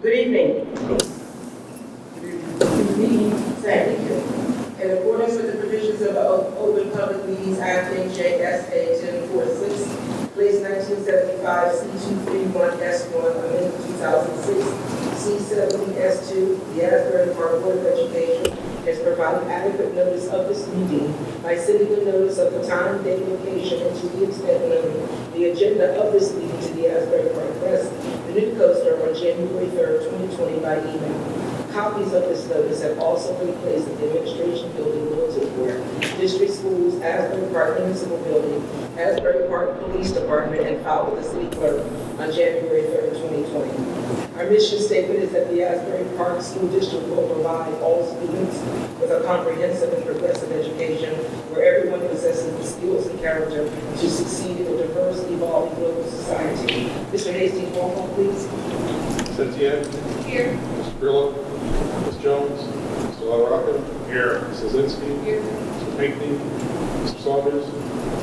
Good evening. Thank you. In accordance with the provisions of the Open Public Meetings Act, NJSA 1046, place 1975 C231S1, amended 2006, C70S2, the Asbury Park Board of Education has provided adequate notice of this meeting by sending a notice of the time, date, location, and to the extent known, the agenda of this meeting to the Asbury Park Press, the New Coaster, on January 3rd, 2020 by email. Copies of this notice have also been placed at the Administration Building, Bulletin Board, District Schools, Asbury Park Municipal Building, Asbury Park Police Department, and filed with the City Clerk on January 3rd, 2020. Our mission statement is that the Asbury Park School District will provide all students with a comprehensive and progressive education where everyone possesses the skills and character to succeed in a diverse, evolving global society. Mr. Hastings, roll call, please. Cynthia? Here. Mr. Grillo? Ms. Jones? Mr. LaRocca? Here. Mrs. Linsky? Here. Mr. Pinckney? Mr. Saunders?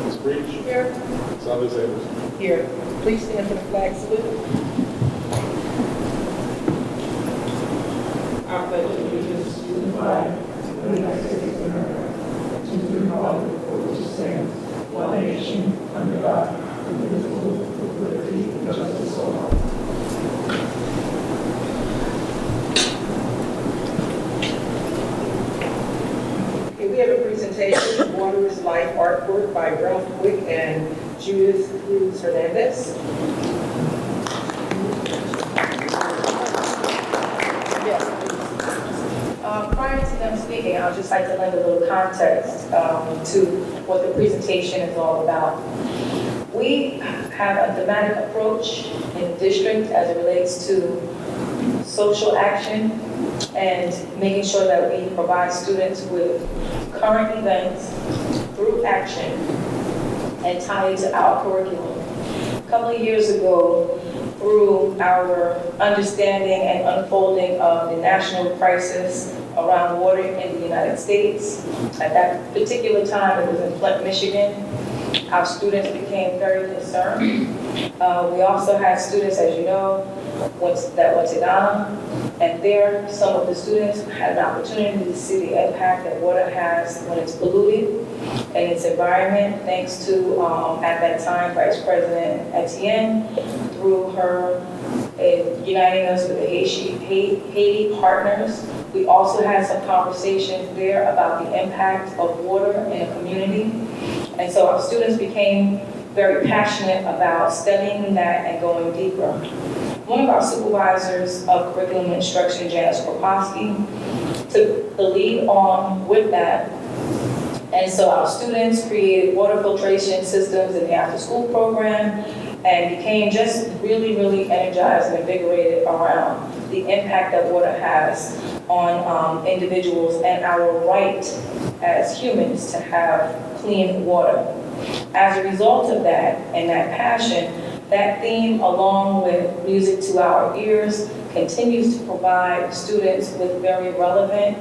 Ms. Breach? Here. Ms. Alves Anderson? Here. Please stand for the flag salute. I pledge allegiance to the flag of the United States of America, and to the republic for which it stands, one nation, under God, indivisible, with liberty and justice for all. Okay, we have a presentation of Water is Life artwork by Ralph Quick and Judith Cruz Hernandez. Prior to them speaking, I would just like to lend a little context to what the presentation is all about. We have a thematic approach in the district as it relates to social action and making sure that we provide students with current events through action and tie it to our curriculum. A couple of years ago, through our understanding and unfolding of the national crisis around water in the United States. At that particular time, it was in Flint, Michigan. Our students became very concerned. We also had students, as you know, that went to Ghana, and there some of the students had an opportunity to see the impact that water has when it's polluted in its environment, thanks to, at that time, Vice President Etienne, through her uniting us with the Haiti partners. We also had some conversations there about the impact of water in a community. And so our students became very passionate about studying that and going deeper. One of our supervisors of curriculum and instruction, Janice Kropowski, took the lead on with that. And so our students created water filtration systems in the after-school program and became just really, really energized and invigorated around the impact that water has on individuals and our right as humans to have clean water. As a result of that and that passion, that theme, along with music to our ears, continues to provide students with very relevant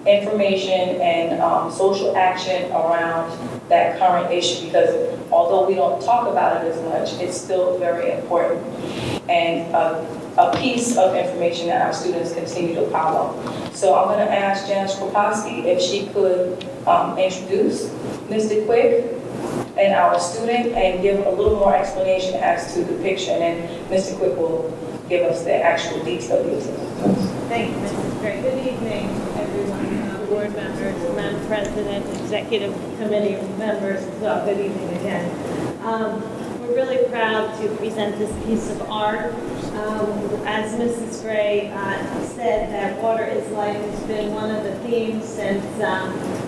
information and social action around that current issue, because although we don't talk about it as much, it's still very important and a piece of information that our students continue to follow. So I'm going to ask Janice Kropowski if she could introduce Mr. Quick and our student and give a little more explanation as to the picture, and Mr. Quick will give us the actual details. Thank you, Mrs. Gray. Good evening, everyone, board members, Madam President, executive committee members as well. Good evening again. We're really proud to present this piece of art. As Mrs. Gray said, that water is life has been one of the themes since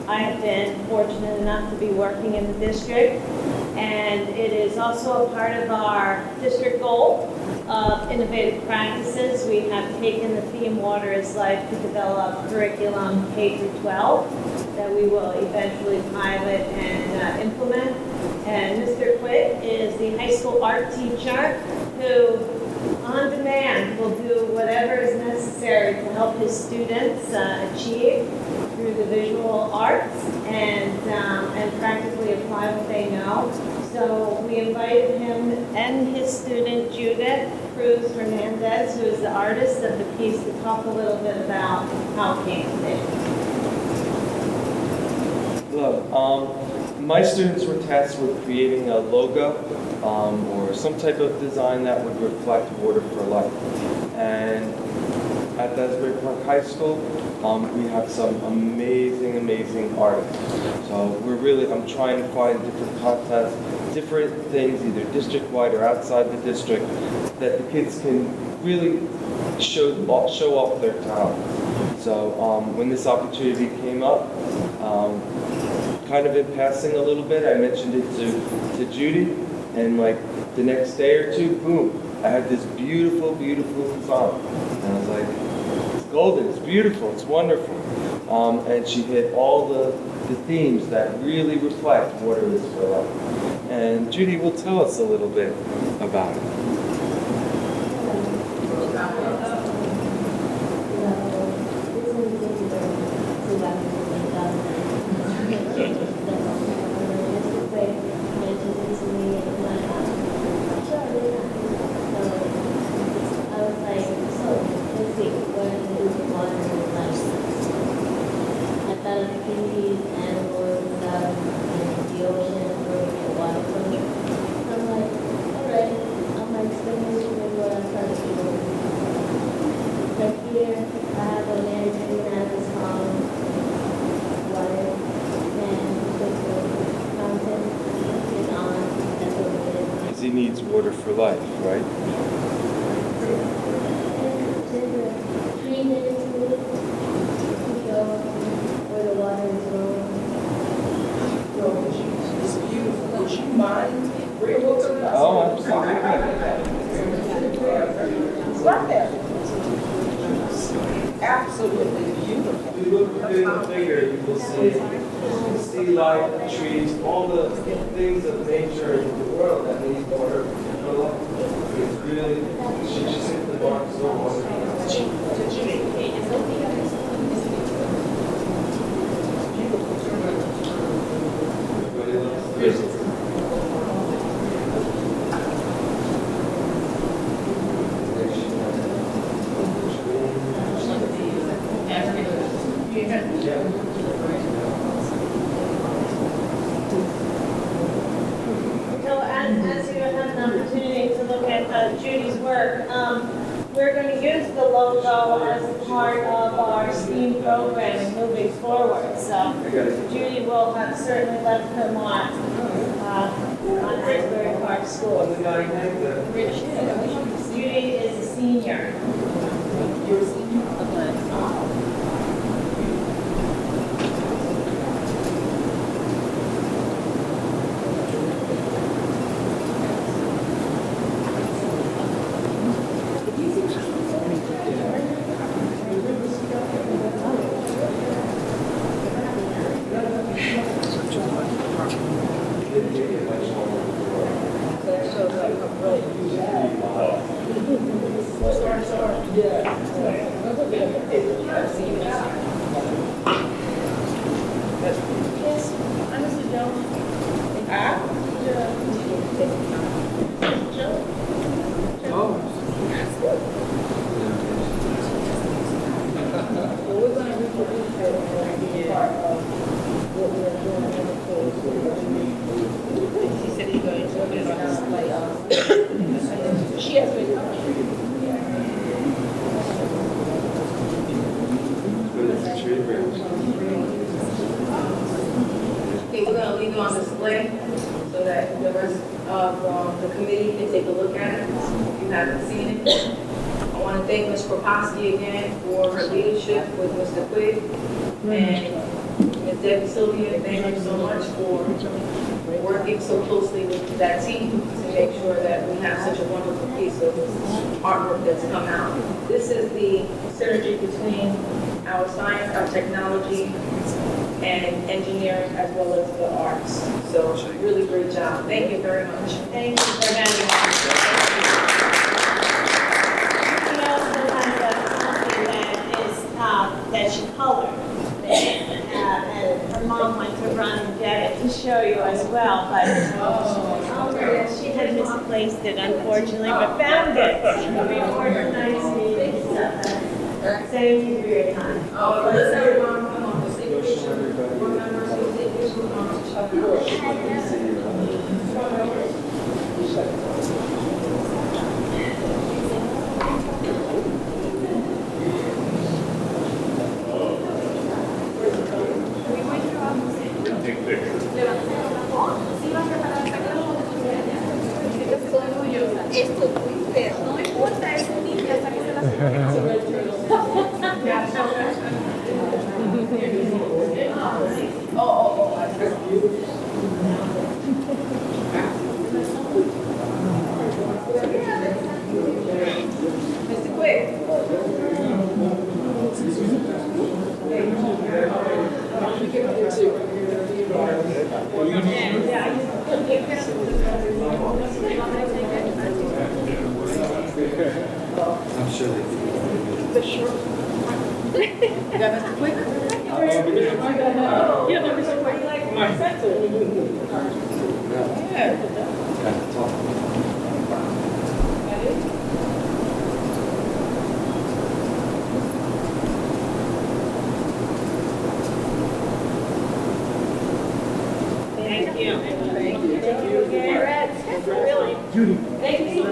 I have been fortunate enough to be working in the district. And it is also a part of our district goal of innovative practices. We have taken the theme Water is Life to develop curriculum K through 12 that we will eventually pilot and implement. And Mr. Quick is the high school art teacher who, on demand, will do whatever is necessary to help his students achieve through the visual arts and practically apply what they know. So we invited him and his student Judith Cruz Hernandez, who is the artist of the piece, to talk a little bit about how it came to be. Hello. My students were tasked with creating a logo or some type of design that would reflect Water for Life. And at the Asbury Park High School, we have some amazing artists. So I'm trying to find different contests, different things, either district-wide or outside the district, that the kids can really show off their talent. So when this opportunity came up, kind of in passing a little bit, I mentioned it to Judy, and like the next day or two, boom, I had this beautiful design. And I was like, it's golden, it's beautiful, it's wonderful. And she hit all the themes that really reflect Water is for Life. And Judy will tell us a little bit about it. He needs water for life, right? It's beautiful. Would you mind? Oh, absolutely. It's right there. Absolutely beautiful. If you look a bit bigger, you will see light, trees, all the things of nature in the world that need water for life. It's really, she just hit the mark so wonderful. So as you have an opportunity to look at Judy's work, we're going to use the logo as a part of our STEAM programming moving forward. So Judy will have certainly left her mark on Asbury Park School. Judy is a senior. You're a senior? Okay, we're going to leave it on display so that the rest of the committee can take a look at it if you haven't seen it. I want to thank Ms. Kroposki again for her leadership with Mr. Quigg. And Ms. Debbie Sylvia, thank you so much for working so closely with that team to make sure that we have such a wonderful piece of artwork that's come out. This is the synergy between our science, our technology, and engineering, as well as the arts. So really great job. Thank you very much. Thank you for having us. She also has a copy that she colored. And her mom went to run get it to show you as well, but she had misplaced it unfortunately, but found it. We ordered nicely. Thank you for your time. Let's have everyone come on, the station, board members, who take this one on to Chuck. Take pictures. No importa, es limpia hasta que se las Mr. Quick. I'm sure they do. Thank you.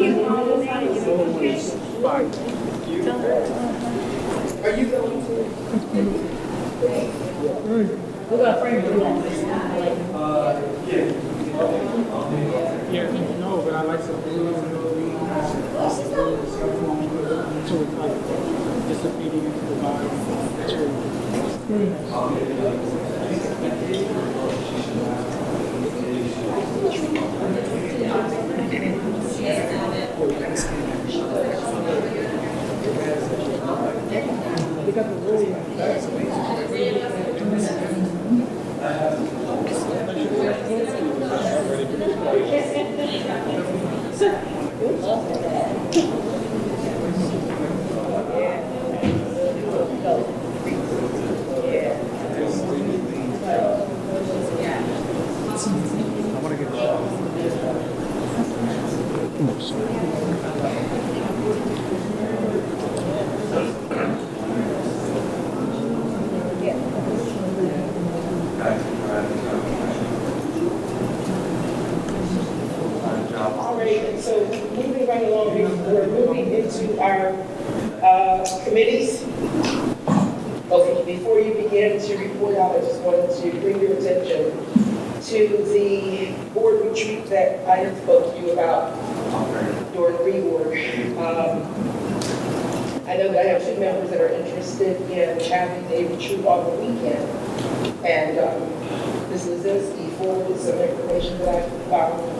Are you going to? We're gonna frame it. Yeah, no, but I like to do disobedience to All right, so moving right along, we're moving into our committees. Okay, before you begin to report out, I just wanted to bring your attention to the board retreat that I had spoke to you about during reorg. I know that I have two members that are interested in having a retreat on the weekend. And Ms. Lazinski forwarded some information that I found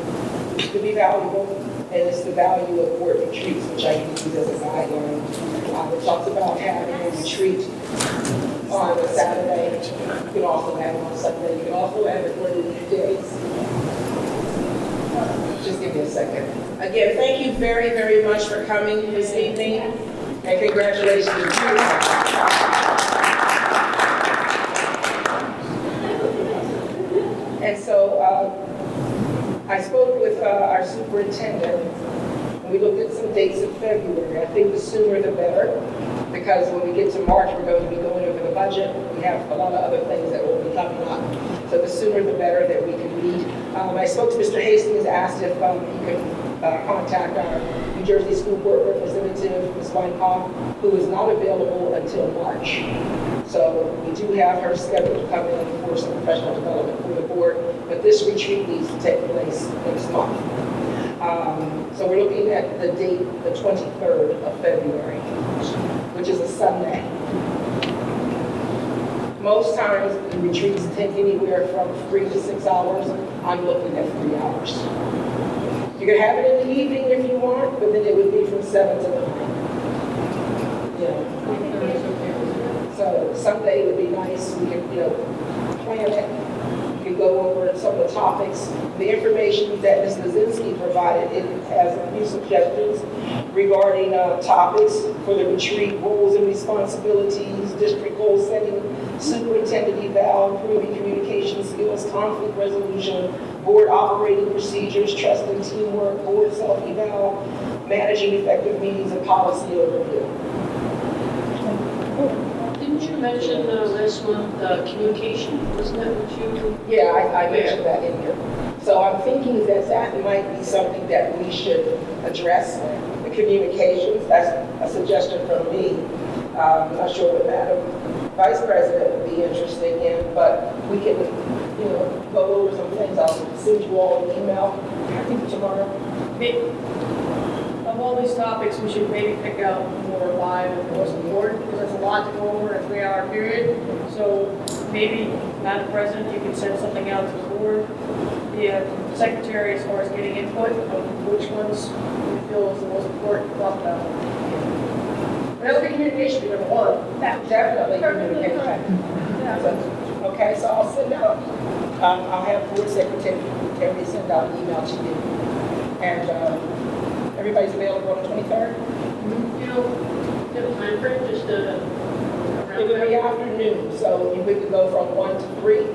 to be valuable, and it's the value of board retreats, which I can use as a guideline. It talks about having a retreat on a Saturday. You can also have it on Sunday. You can also have it one of these days. Just give me a second. Again, thank you very, very much for coming this evening, and congratulations to you. And so I spoke with our superintendent, and we looked at some dates in February. I think the sooner the better, because when we get to March, we're going to be going over the budget. We have a lot of other things that will be coming up. So the sooner the better that we can meet. I spoke to Mr. Hastings, asked if he could contact our New Jersey School Board representative, Ms. Weinkauf, who is not available until March. So we do have her scheduled to come in for some professional development for the board, but this retreat needs to take place next month. So we're looking at the date, the 23rd of February, which is a Sunday. Most times the retreats take anywhere from 3 to 6 hours. I'm looking at 3 hours. You can have it in the evening if you want, but then it would be from 7 to 9. Yeah. So Sunday would be nice. We could, plan it. We could go over some of the topics. The information that Ms. Lazinski provided, it has a few suggestions regarding topics for the retreat: roles and responsibilities, district goal setting, superintendent eval, improving communication skills, conflict resolution, board operating procedures, trust and teamwork, board self-eval, managing effective meetings, and policy overview. Didn't you mention last month communication? Wasn't that what you? Yeah, I mentioned that in here. So I'm thinking that that might be something that we should address, the communications. That's a suggestion from me. I'm not sure what Madam Vice President would be interested in, but we can, go over some things. I'll send you all an email, I think tomorrow. Of all these topics, we should maybe pick out more live across the board, because that's a lot to go over in a 3-hour period. So maybe, Madam President, you could send something out to the board, the secretary, as far as getting input of which ones you feel is the most important to talk about. Well, communication is number one. Definitely communication. Okay, so I'll send out, I'll have board secretary send out an email to you. And everybody's available on the 23rd? You know, have a time frame, just It would be afternoon, so we could go from 1 to 3.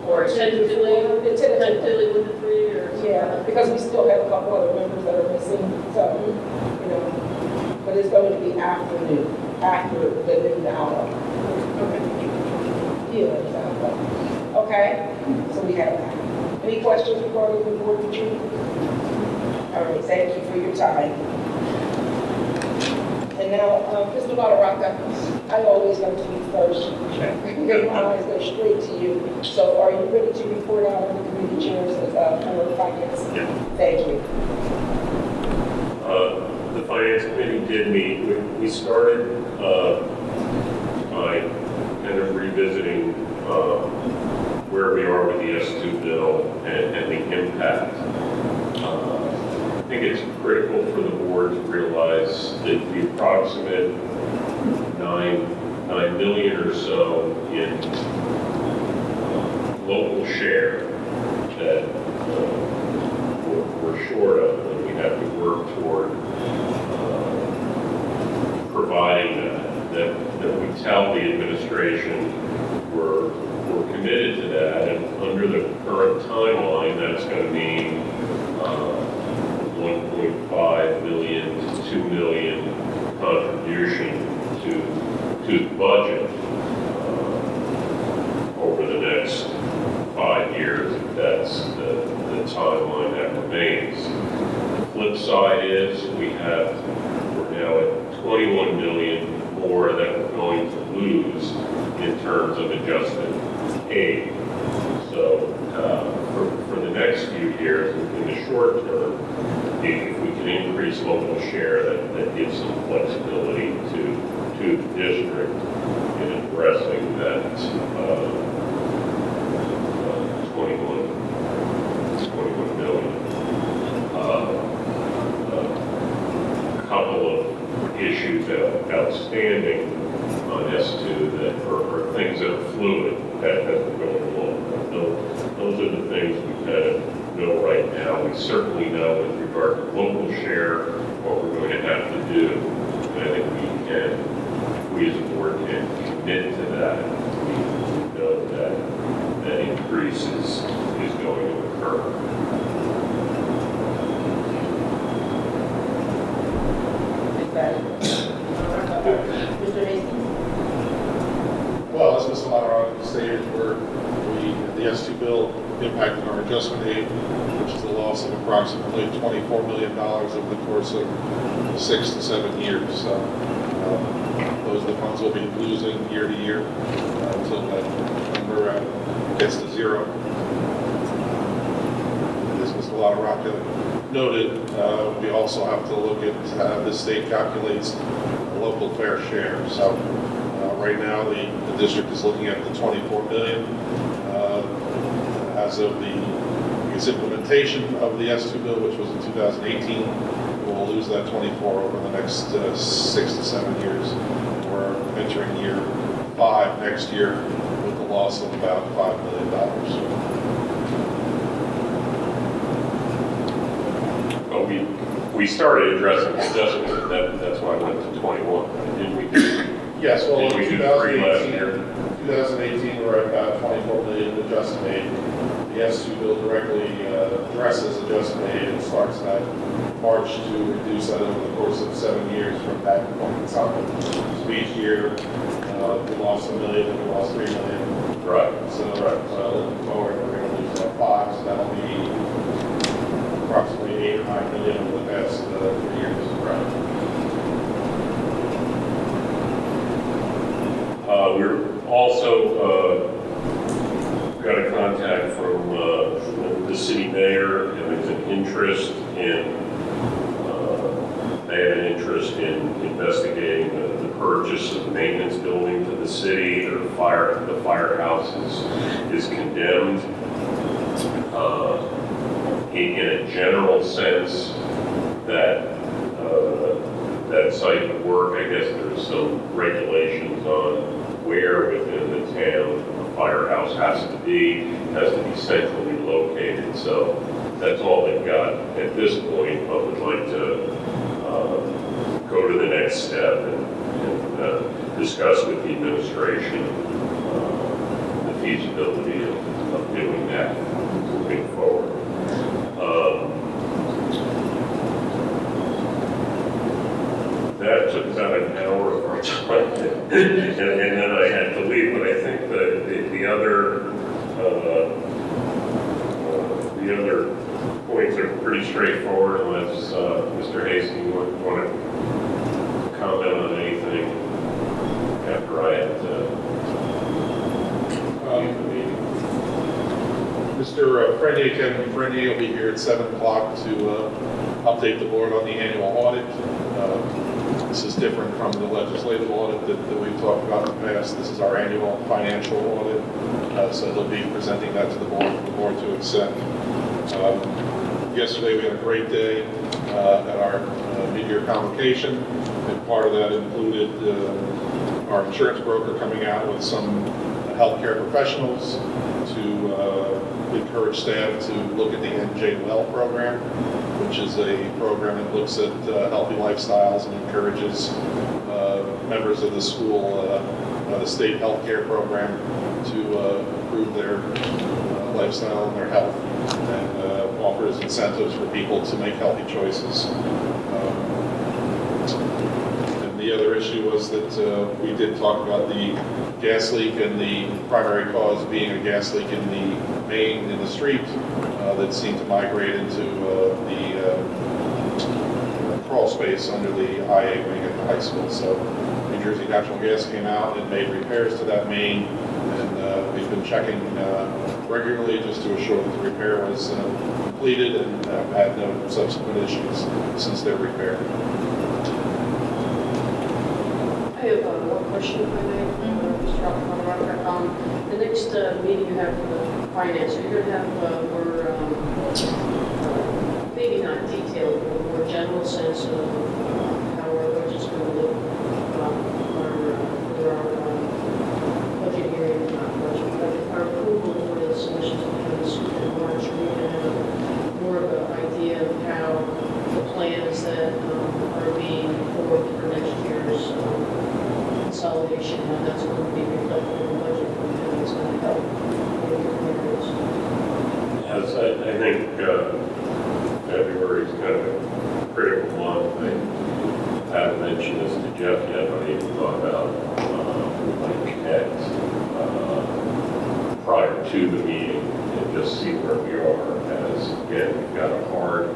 or tentatively 1 to 3 or? Yeah, because we still have a couple other members that are missing, so, but it's going to be afternoon, after the noon hour. Okay. Yeah, exactly. Okay, so we have that. Any questions regarding the board retreat? All right, thank you for your time. And now, Mr. LaRocca, I always go to you first. Because my eyes go straight to you. So are you ready to report out on the committee chairs for finance? Yeah. Thank you. The Finance Committee did meet. We started by kind of revisiting where we are with the S2 bill and the impact. I think it's critical for the board to realize that the approximate 9 million or so in local share that we're short of, and we have to work toward providing that we tell the administration we're committed to that, and under the current timeline, that's going to mean 1.5 million to 2 million contribution to the budget over the next 5 years, if that's the timeline that remains. The flip side is we're now at 21 million more that we're going to lose in terms of adjusted aid. So for the next few years, in the short term, if we can increase local share, that gives some flexibility to the district in addressing that 21 million. A couple of issues outstanding on S2 that are things that are fluid as we're going along. Those are the things we kind of know right now. We certainly know with regard to local share what we're going to have to do. And I think we as a board can commit to that. We know that increase is going to occur. Mr. Hastings? Well, as Mr. LaRocca stated, the S2 bill impacted our adjustment aid, which is a loss of approximately $24 million over the course of 6 to 7 years. So those are the funds we'll be losing year to year until that number gets to zero. As Mr. LaRocca noted, we also have to look at how the state calculates the local fair share. So right now, the district is looking at the 24 million. As of the implementation of the S2 bill, which was in 2018, we'll lose that 24 over the next 6 to 7 years. We're entering year 5 next year with a loss of about $5 million. But we started addressing adjustment. That's why I went to 21. Didn't we? Yes, well, Did we in do 3 last 2018, year? 2018, we're at about 24 million adjusted aid. The S2 bill directly addresses adjusted aid and starts that march to reduce that over the course of 7 years from that point in time. So each year, we lost $1 million and we lost $3 million. Right. So looking forward, we're going to lose about 5, so that'll be approximately 8 or 9 million over the past 3 years. Right. We're also got a contact from the city mayor, and there's an interest in, they have an interest in investigating the purchase of the maintenance building to the city. The firehouse is condemned. In a general sense, that site would work. I guess there's some regulations on where within the town the firehouse has to be centrally located. So that's all they've got at this point, but would like to go to the next step and discuss with the administration the feasibility of doing that moving forward. That took about an hour of our time, and then I had to leave. But I think the other points are pretty straightforward. Unless Mr. Hastings want to comment on anything after I had leave the meeting. Mr. Frenier, Ken Frenier will be here at 7 o'clock to update the board on the annual audit. This is different from the legislative audit that we've talked about in the past. This is our annual financial audit, so they'll be presenting that to the board for the board to accept. Yesterday we had a great day at our mid-year convocation, and part of that included our insurance broker coming out with some healthcare professionals to encourage staff to look at the NJ Well program, which is a program that looks at healthy lifestyles and encourages members of the school, the state healthcare program, to improve their lifestyle and their health, and offers incentives for people to make healthy choices. And the other issue was that we did talk about the gas leak, and the primary cause being a gas leak in the main in the street that seemed to migrate into the crawl space under the IA wing at the high school. So New Jersey Natural Gas came out and made repairs to that main, and we've been checking regularly just to assure that the repair was completed and had no subsequent issues since their repair. I have one question, if I may, Mr. Alcantara. The next meeting you have for the finance, you're going to have more, maybe not detailed, but a more general sense of how our budget's going to look for our budget hearing, not budget, but our approval for the submissions of the in March. We're going to have more of an idea of how the plans that are being formed for next year's consolidation, how that's going to be reflected in the budget, and how it's going to help in different areas. Yes, I think February is kind of a critical month. I haven't mentioned this to Jeff yet, but I even thought about like connect prior to the meeting and just see where we are. As again, we've got a hard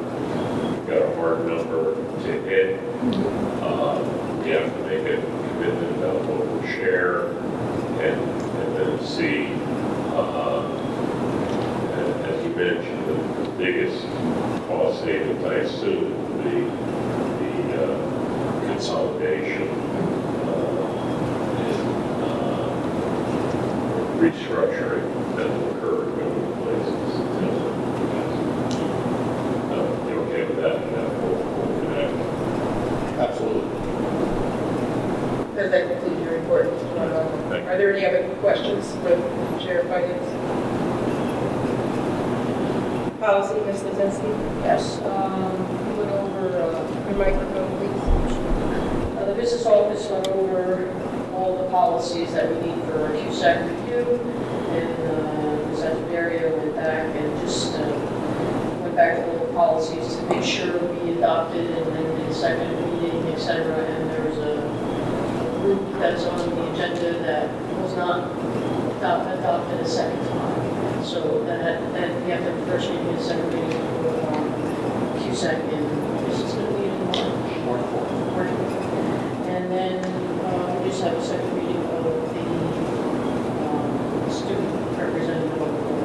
number to hit. We have to make a commitment about what we'll share, and then see. As you mentioned, the biggest cost savings, I assume, will be the consolidation and restructuring that will occur in many places. You okay with that? We'll connect. Absolutely. Does that conclude your report? Are there any other questions for Chair of Finance? Policy, Ms. Lozinski? Yes, we went over, Your microphone, please. the business office went over all all the policies that we need for our QSAC review. And Ms. Asbury went back and just went back to all the policies to make sure we adopted and then the second reading, et cetera. And there was a group that's on the agenda that was not adopted a second time. So that we have to have the first reading and second reading for QSAC in, this is going to be in March. March. And then we just have a second reading of the student representative of the board.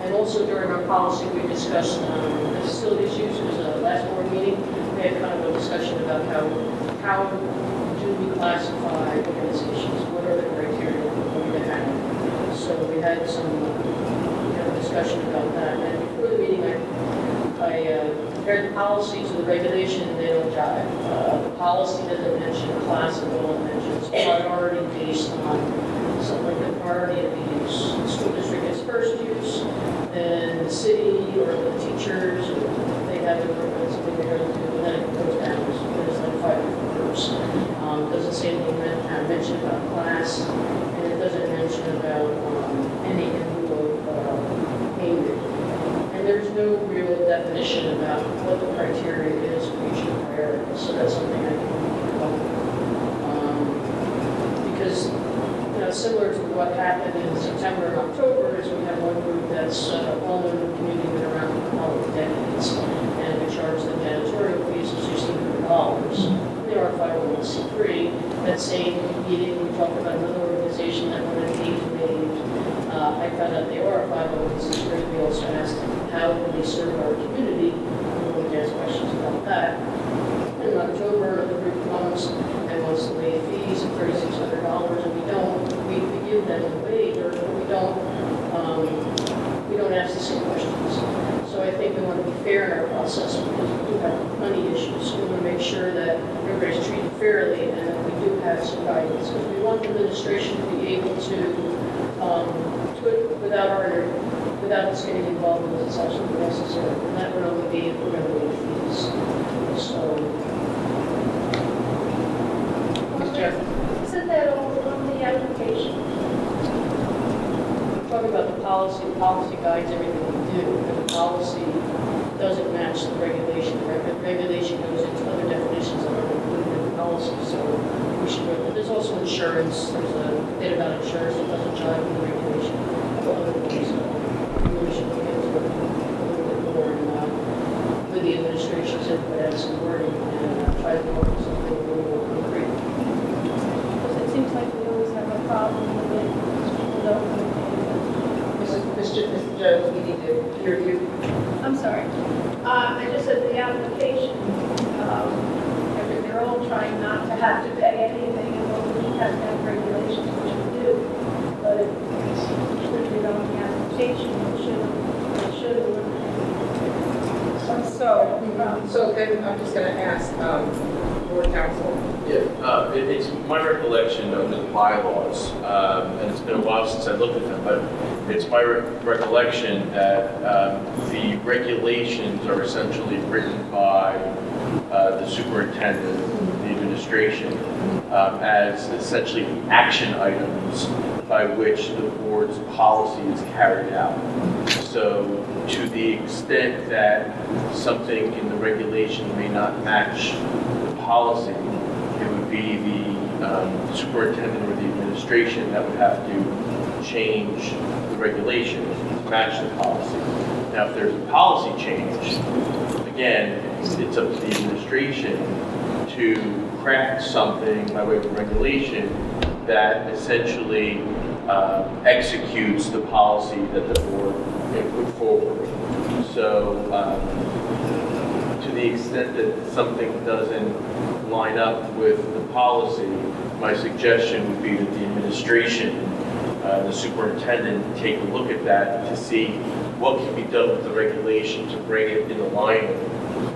And also during our policy, we discussed the facilities use. It was a last board meeting. We had kind of a discussion about how do we classify organizations? What are the criteria we're going to have? So we had some discussion about that. And before the meeting, I compared the policy to the regulation, and they don't jive. The policy doesn't mention class at all. It mentions priority based on something like the priority of the use. The school district gets first use, and the city or the teachers, they have something they're going to do, and then it goes down. There's like 5 different groups. Doesn't say anything mention about class, and it doesn't mention about any in lieu of payment. And there's no real definition about what the criteria is for each priority. So that's something I think we can come because similar to what happened in September and October is we have one group that's well known in the community, been around for probably decades, and we charge them janitorial fees of $1,600. They are 501c3. That same meeting, we talked about another organization that wanted to be made. I found out they are a 501c3. We also asked how do they serve our community. We wanted to ask questions about that. And in October, the group comes and wants to waive fees of $3,600, and we don't. We give them a waiver, but we don't ask the same questions. So I think we want to be fair in our process because we do have money issues. We want to make sure that everybody's treated fairly and that we do have some guidance. Because we want the administration to be able to without us getting involved unless it's absolutely necessary. And that would only be if we're going to waive fees. So, Isn't that all on the application? we're talking about the policy guides everything we do, and the policy doesn't match the regulation. The regulation goes into other definitions that are included in the policy, so we should go. There's also insurance. There's a bit about insurance that doesn't jive with the regulation. Other things, so we should look into it a little bit more and with the administration's input and some wording and try to come up with something a little more concrete. Because it seems like we always have a problem with it. People don't want to Mr. Jones, we need to hear you. I'm sorry. I just said the application, they're all trying not to have to pay anything, and what we have to have regulations, which we do. But if we don't have application, it should eliminate. So then I'm just going to ask board counsel. Yeah, it's my recollection under the bylaws, and it's been a while since I looked at them, but it's my recollection that the regulations are essentially written by the superintendent, the administration, as essentially action items by which the board's policy is carried out. So to the extent that something in the regulation may not match the policy, it would be the superintendent or the administration that would have to change the regulation to match the policy. Now, if there's a policy change, again, it's up to the administration to craft something by way of regulation that essentially executes the policy that the board put forward. So to the extent that something doesn't line up with the policy, my suggestion would be that the administration, the superintendent, take a look at that to see what can be done with the regulation to bring it in alignment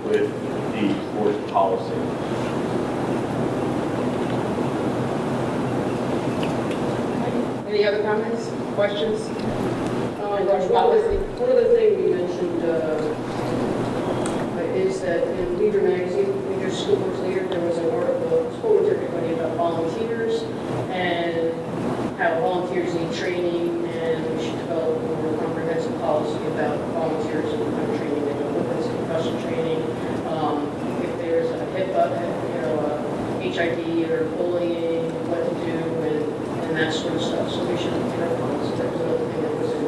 with the board's policy. Any other comments, questions? One other thing we mentioned is that in Leader magazine, Leader School Board Leader, there was an article, told everybody about volunteers. be, or bullying, what to do, and that sort of stuff. So we should look at our policy. That was another thing that was in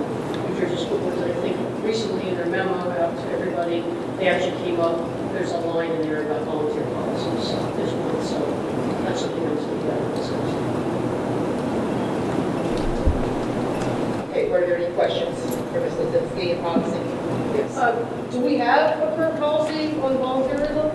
New Jersey School Board, and I think recently in their memo out to everybody, they actually came up, there's a line in there about volunteer policies. There's one, so that's something else to be discussed. Okay, were there any questions for Mr. Zimsky in policy? Yes. Do we have a current policy on volunteerism?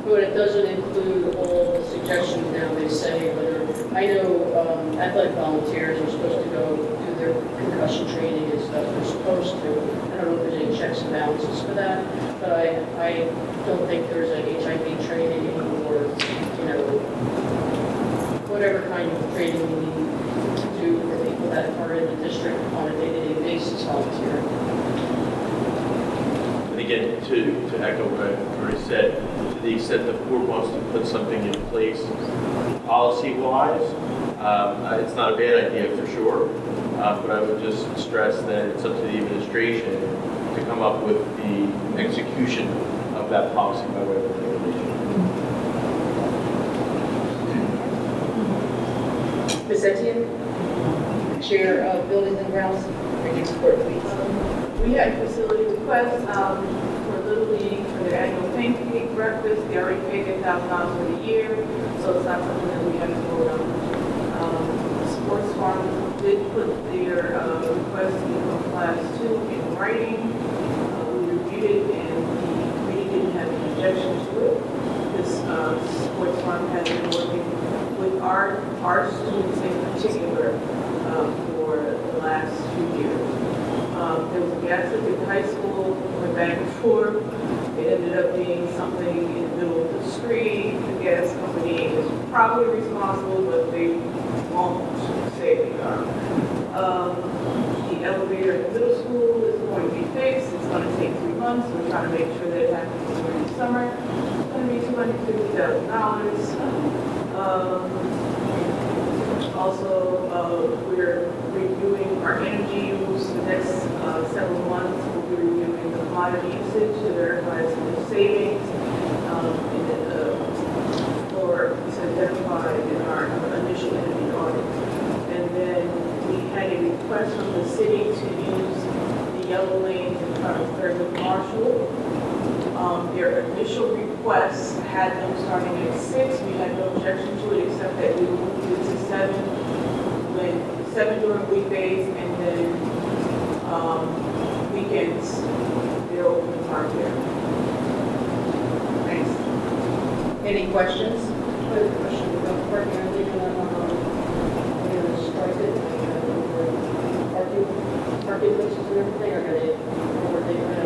But it doesn't include all the suggestions now they say, whether, I know athletic volunteers are supposed to go do their concussion training and stuff, they're supposed to. I don't know if there's any checks and balances for that, but I don't think there's a HIV training or, you know, whatever kind of training we need to do for people that are in the district on a day-to-day basis volunteering. And again, to echo what I've already said, to the extent the board wants to put something in place policy-wise, it's not a bad idea for sure, but I would just stress that it's up to the administration to come up with the execution of that policy by way of regulation. Ms. Etienne, Chair of Buildings and Grounds, bring your report, please. We had facility requests for Little League for their annual pancake breakfast. They already paid their $1,000 for the year, so it's not something that we have to vote on. Sports Farm did put their request in class 2 in writing. We reviewed it and the committee didn't have any objection to it. This Sports Farm has been working with our students in particular for the last few years. There was a gas leak at the high school, went back and forth. It ended up being something in the middle of the street. The gas company is probably responsible, but they won't say they are. The elevator at the middle school is going to be fixed. It's going to take 3 months. We're trying to make sure that it happens during the summer. It's going to be $250,000. Also, we're reviewing our energy use the next several months. We'll be reviewing the commodity usage to verify some savings for it's identified in our initial energy audit. And then we had a request from the city to use the yellow lanes in front of Thurgood Marshall. Their initial request had them starting at 6. We had no objection to it except that we moved it to 7 during weekdays, and then weekends they're open to park there. Thanks. Any questions? I have a question about parking. I think we're going to strike it. Parking places and everything are going to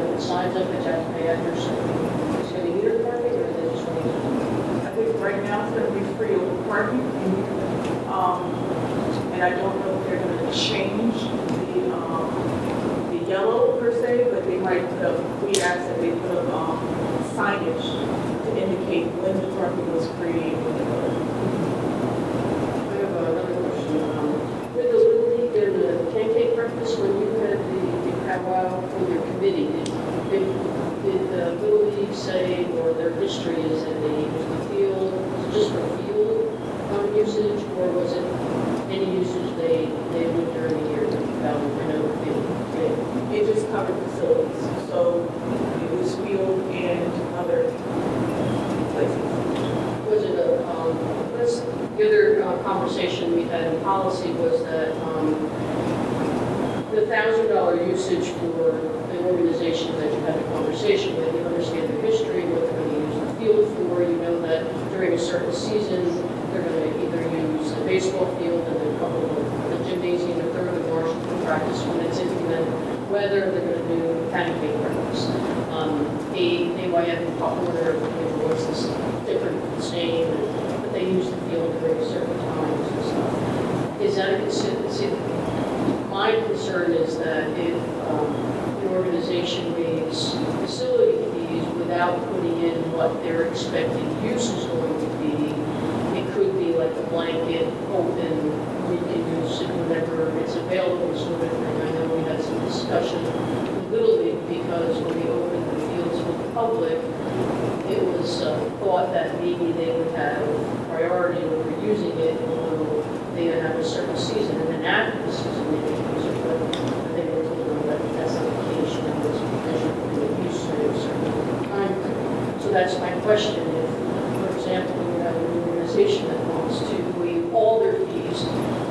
put signs up that you have to pay at your site. Is it going to be metered parking, or is it just going to? I think right now it's going to be free open parking. And I don't know if they're going to change the yellow per se, but they might put up, we asked that they put up signage to indicate when the parking was created. I have another question. With the Little League and the pancake breakfast, when you had the powwow for your committee, did the Little League say, or their history is that they use the field, was it just for field usage, or was it any usage they would during the year that you found in another field? It just covered facilities, so it was field and other places. Was it the other conversation we had in policy was that the $1,000 usage for the organization that you had a conversation with, you understand their history, what they're going to use the field for, you know that during a certain season, they're going to either use the baseball field and then a couple of the gymnasium or third of Marshall for practice when it's inclement weather, they're going to do pancake breakfast. AYF and Pop Warner, what's this different same, but they use the field during certain times and stuff. Is that a consistency? My concern is that if an organization waives facility fees without putting in what their expected use is going to be, it could be like a blanket open, we can use it whenever it's available sort of thing. I know we had some discussion with Little League because when we opened the fields for the public, it was was thought that maybe they would have priority over using it, although they would have a certain season, and then after the season, they could use it, but they were told that that's not the case, and it was provision for the use of a certain time frame. So that's my question, if, for example, you have an organization that wants to waive all their fees,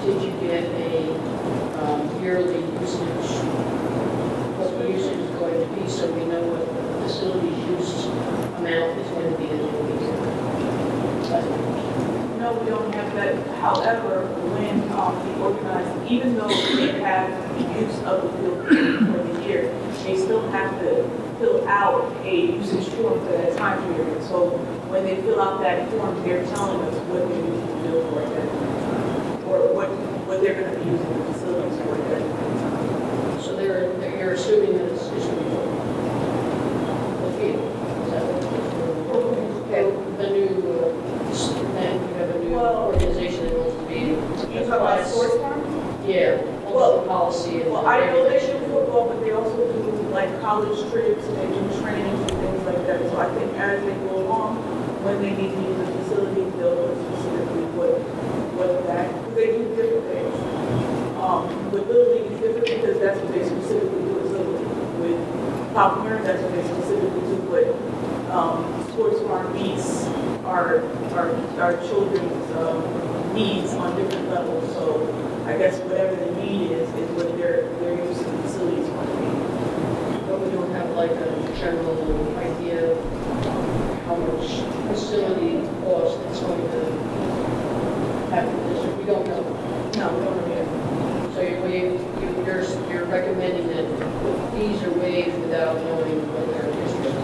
did you get a yearly usage? What the usage is going to be, so we know what the facility use amount is going to be in the week. That's my question. No, we don't have that. However, when the organized, even though they have use of the field for the year, they still have to fill out a usage form for that time period. So when they fill out that form, they're telling us what they need to do for that, or what they're going to be using the facilities for that. So you're assuming that it's just the field. Is that what the new, then you have a new organization that wants to be. You talk about sports farm? Yeah, well, the policy. And Well, I know they do football, but they also do like college trips and they do trainings and things like that. So I think as they go along, when they need to use the facility, they'll know specifically what that, because they do different things. With Little League, it's different because that's what they specifically do with Little League. With Popular, that's what they specifically do. But sports farm meets our children's needs on different levels. So I guess whatever the need is what their use of the facilities want to be. But we don't have like a general idea of how much facility cost it's going to have in the district. We don't know. No, we don't know yet. So you're recommending that the fees are waived without knowing what their district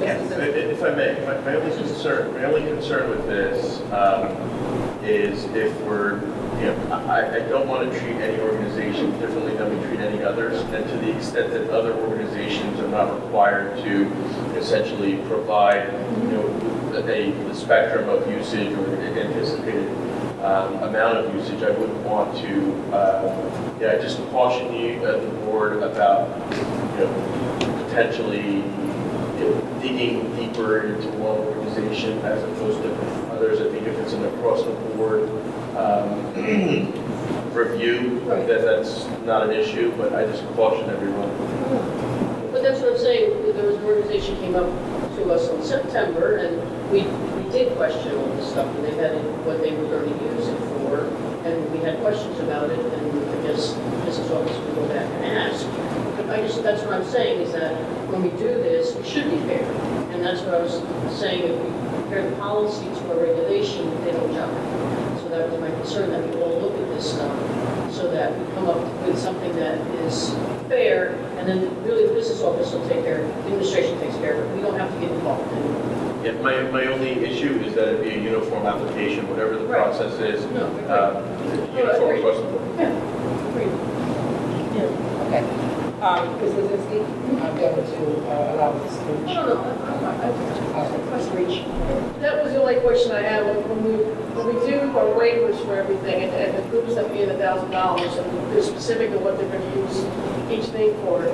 If I may, my only concern with this is if we're, I don't want to treat any organization differently than we treat any others, and to the extent that other organizations are not required to essentially provide, the spectrum of usage or anticipated amount of usage, I wouldn't want to, I just caution you, the board, about, potentially digging deeper into one organization as opposed to others. I think if it's an across-the-board review, then that's not an issue, but I just caution everyone. But that's what I'm saying. There was an organization came up to us in September, and we did question all this stuff, and they had what they were going to use it for, and we had questions about it, and I guess Mrs. Office would go back and ask. That's what I'm saying, is that when we do this, we should be fair. And that's what I was saying, if we compare the policy to our regulation, they don't jump. So that was my concern, that we all look at this stuff so that we come up with something that is fair, and then really the business office will take care, the administration takes care of it. We don't have to get involved in it. Yeah, my only issue is that it be a uniform application, whatever the process is, uniform across the board. Yeah, agreed. Okay. Ms. Lozinski, I'm going to allow this speech. No, that was the only question I had. When we do our waivers for everything, and the groups that pay $1,000, and they're specific of what they're going to use each thing for.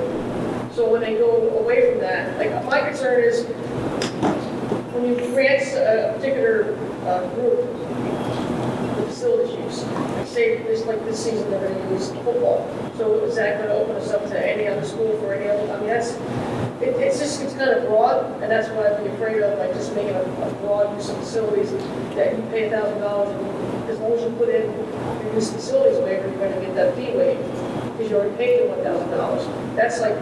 So when they go away from that, like my concern is when you grant a particular group the facilities use, like say this season they're going to use football. So is that going to open us up to any other school for any other? I mean, it's kind of broad, and that's what I'd be afraid of, like just making a broad use of facilities that you pay $1,000, and as long as you put in your use facilities waiver, you're going to get that fee waived because you already paid the $1,000. That's like,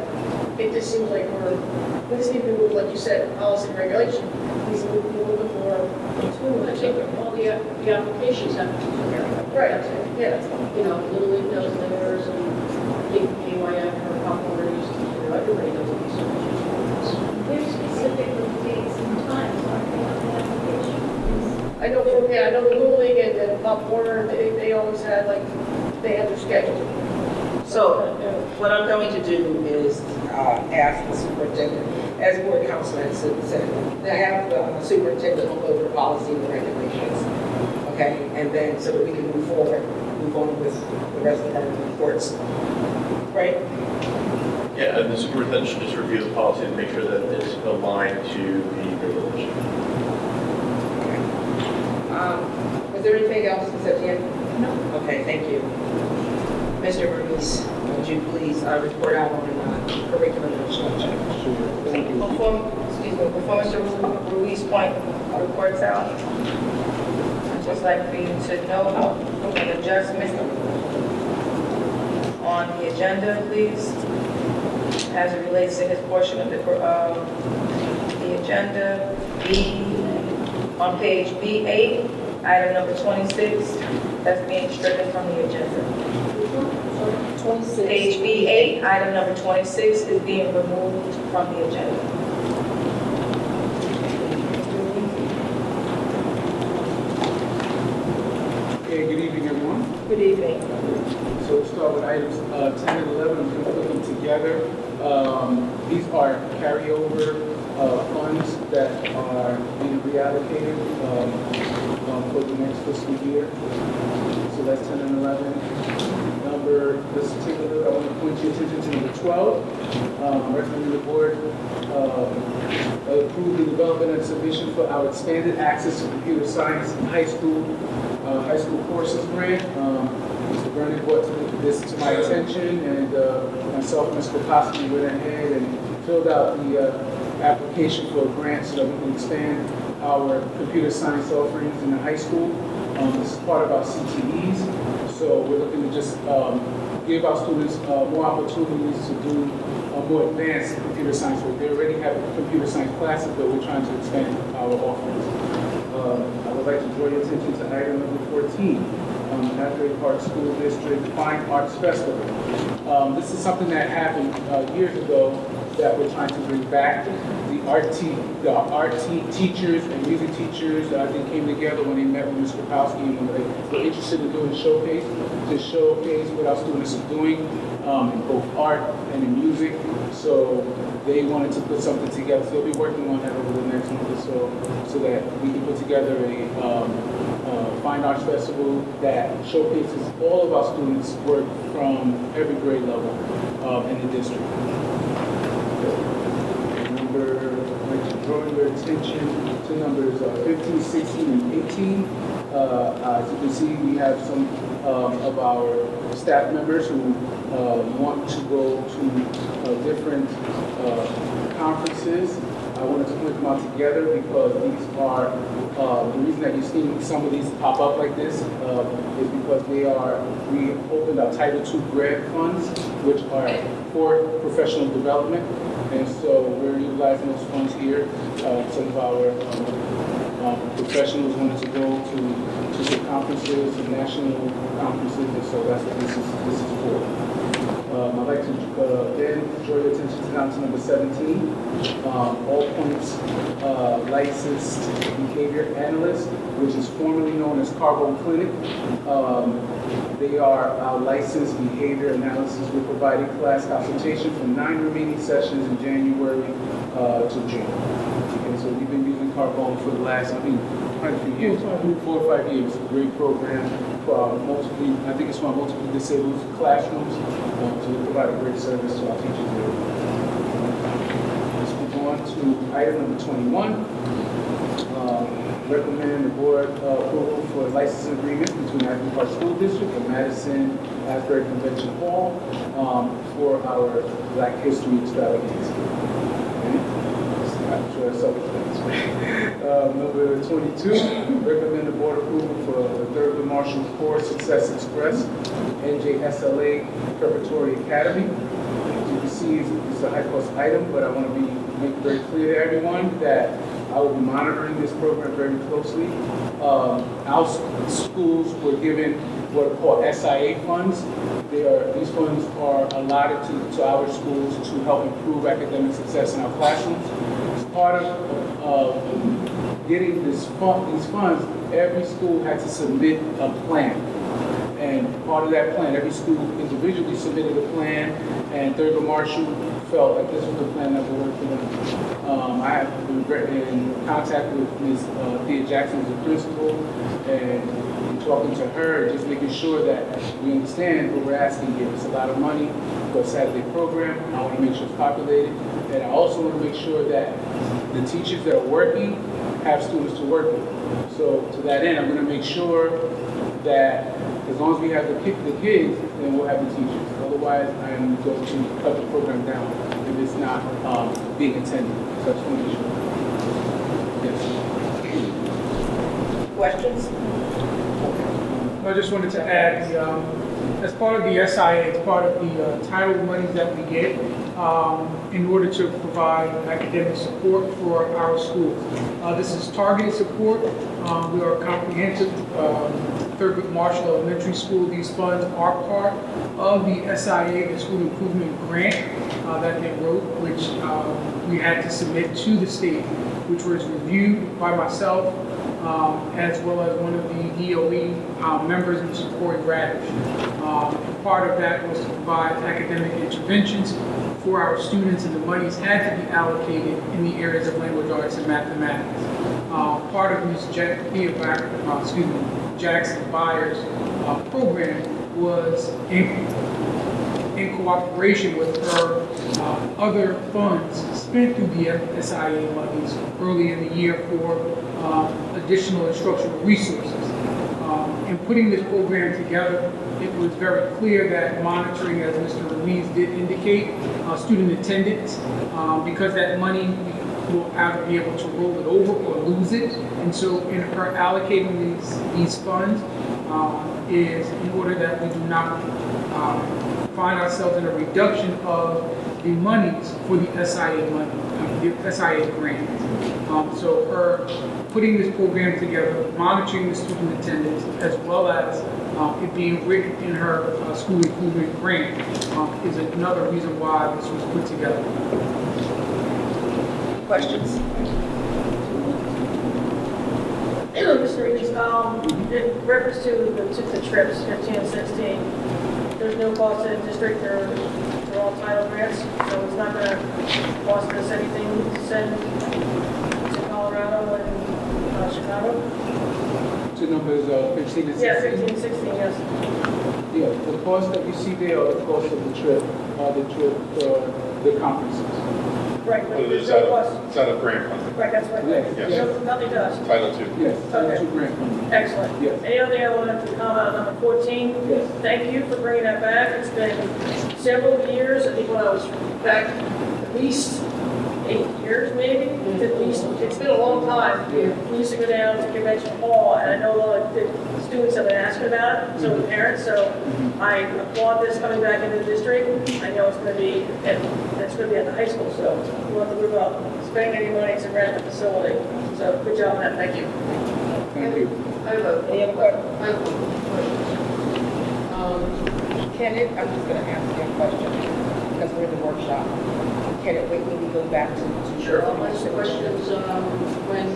it just seems like we just need to move, like you said, policy and regulation. Needs to move a little bit more in tune. I think all the applications have to be together. Right, yeah. Little League does theirs, and AYF or Popular used to do, everybody does these. They're specific with dates and times, aren't they, on the application? I know the Little League and Pop Warner, they always had, they had their schedule. So what I'm going to do is ask the superintendent, as board council has said, to have the superintendent look over the policy and the regulations, okay? And then so that we can move on with the rest of our reports, right? Yeah, and the superintendent should just review the policy and make sure that it's aligned to the regulation. Was there anything else, Ms. Etienne? No. Okay, thank you. Mr. Ruiz, would you please report out on curriculum instruction? Thank you. Before Mr. Ruiz reports out, I'd just like for you to know an adjustment on the agenda, please, as it relates to his portion of the agenda. On page B8, item number 26, that's being stricken from the agenda. 26. Page B8, item number 26 is being removed from the agenda. Okay, good evening, everyone. Good evening. So we'll start with items 10 and 11. I'm going to put them together. These are carryover funds that are being reallocated for the next fiscal year. So that's 10 and 11. Let's take a look. I want to point your attention to number 12. Recommending the board approve the development and submission for our expanded access to computer science in high school courses grant. Mr. Vernon brought this to my attention, and myself and Ms. Kopowski went ahead and filled out the application for a grant so that we can expand our computer science offerings in the high school. This is part of our CTEs, so we're looking to just give our students more opportunities to do more advanced computer science work. They already have computer science classes, but we're trying to expand our offerings. I would like to draw your attention to item number 14, Asbury Park School District Fine Arts Festival. This is something that happened years ago that we're trying to bring back. The art teachers and music teachers, they came together when they met with Ms. Kopowski and they were interested in doing a showcase, to showcase what our students are doing in both art and in music. So they wanted to put something together. So they'll be working on that over the next month or so that we can put together a fine arts festival that showcases all of our students' work from every grade level in the district. Drawing your attention to numbers 15, 16, and 18. As you can see, we have some of our staff members who want to go to different conferences. I wanted to put them out together because these are, the reason that you're seeing some of these pop up like this is because we opened our Title II grant funds, which are for professional development. And so we're utilizing those funds here. Some of our professionals wanted to go to some conferences, some national conferences, and so that's what this is for. I'd like to then draw your attention down to number 17. All Points Licensed Behavior Analyst, which is formerly known as Carbone Clinic. They are our licensed behavior analysis. We're providing class consultation for 9 remaining sessions in January to June. Okay, so we've been using Carbone for the last, quite a few years, 4 or 5 years. It's a great program for I think it's for multiple disabled classrooms. So we provide a great service to our teachers there. Let's move on to item number 21. Recommend the board approval for a licensing agreement between Asbury Park School District and Madison Asbury Convention Hall for our Black History extravaganza. I'm sure that's self-explanatory. Number 22, recommend the board approval for the Thurgood Marshall Core Success Express NJSLA Preparatory Academy. As you can see, it's a high-cost item, but I want to make it very clear to everyone that I will be monitoring this program very closely. Our schools were given what are called SIA funds. These funds are allotted to our schools to help improve academic success in our classrooms. As part of getting these funds, every school had to submit a plan. And part of that plan, every school individually submitted a plan, and Thurgood Marshall felt like this was the plan that would work for them. I have been in contact with Ms. Thea Jackson as a principal, and in talking to her, and just making sure that we understand what we're asking here. It's a lot of money for a Saturday program. I want to make sure it's populated. And I also want to make sure that the teachers that are working have students to work with. So to that end, I'm going to make sure that as long as we have the kids, then we'll have the teachers. Otherwise, I'm going to cut the program down if it's not being attended. So I just want to make sure. Yes. Questions? I just wanted to add, as part of the SIA, as part of the title monies that we get, in order to provide academic support for our schools. This is targeted support. We are a comprehensive Thurgood Marshall Elementary School. These funds are part of the SIA, the School Improvement Grant that they wrote, which we had to submit to the state, which was reviewed by myself, as well as one of the DOE members in support Radish. Part of that was to provide academic interventions for our students, and the monies had to be allocated in the areas of language arts and mathematics. Part of Ms. Jackson Byers' program was in cooperation with her other funds spent through the SIA monies early in the year for additional instructional resources. In putting this program together, it was very clear that monitoring, as Mr. Ruiz did indicate, student attendance, because that money will either be able to roll it over or lose it. And so in her allocating these funds is in order that we do not find ourselves in a reduction of the monies for the SIA money, the SIA grant. So her putting this program together, monitoring the student attendance, as well as it being written in her school improvement grant is another reason why this was put together. Questions? Mr. Reeves, in reference to the trips, 15 and 16, there's no cost to the district, they're all title grants, so it's not going to cost us anything to send to Colorado and Chicago? To numbers 15 and 16? Yeah, 15 and 16, yes. Yeah, the cost that you see there are the cost of the trip, the conferences. Right, but there's Is no cost. that a grant fund? Right, that's what, Yes. nothing to us. Title II. Yes, Title II grant funding. Excellent. Yes. Any other thing I wanted to comment on number 14? Yes. Thank you for bringing that back. It's been several years. I think when I was back at least 8 years, maybe. At least, it's been a long time. We used to go down to Convention Hall, and I know a lot of the students have been asking about it, so the parents. So I applaud this coming back into the district. I know it's going to be, it's going to be at the high school, so we want to move up, spending any money to rent the facility. So good job on that. Thank you. Thank you. Any other questions? I have a question. Kenneth, I'm just going to ask you a question because we're in the workshop. Kenneth, wait when we go back to Sure, I'll ask the questions when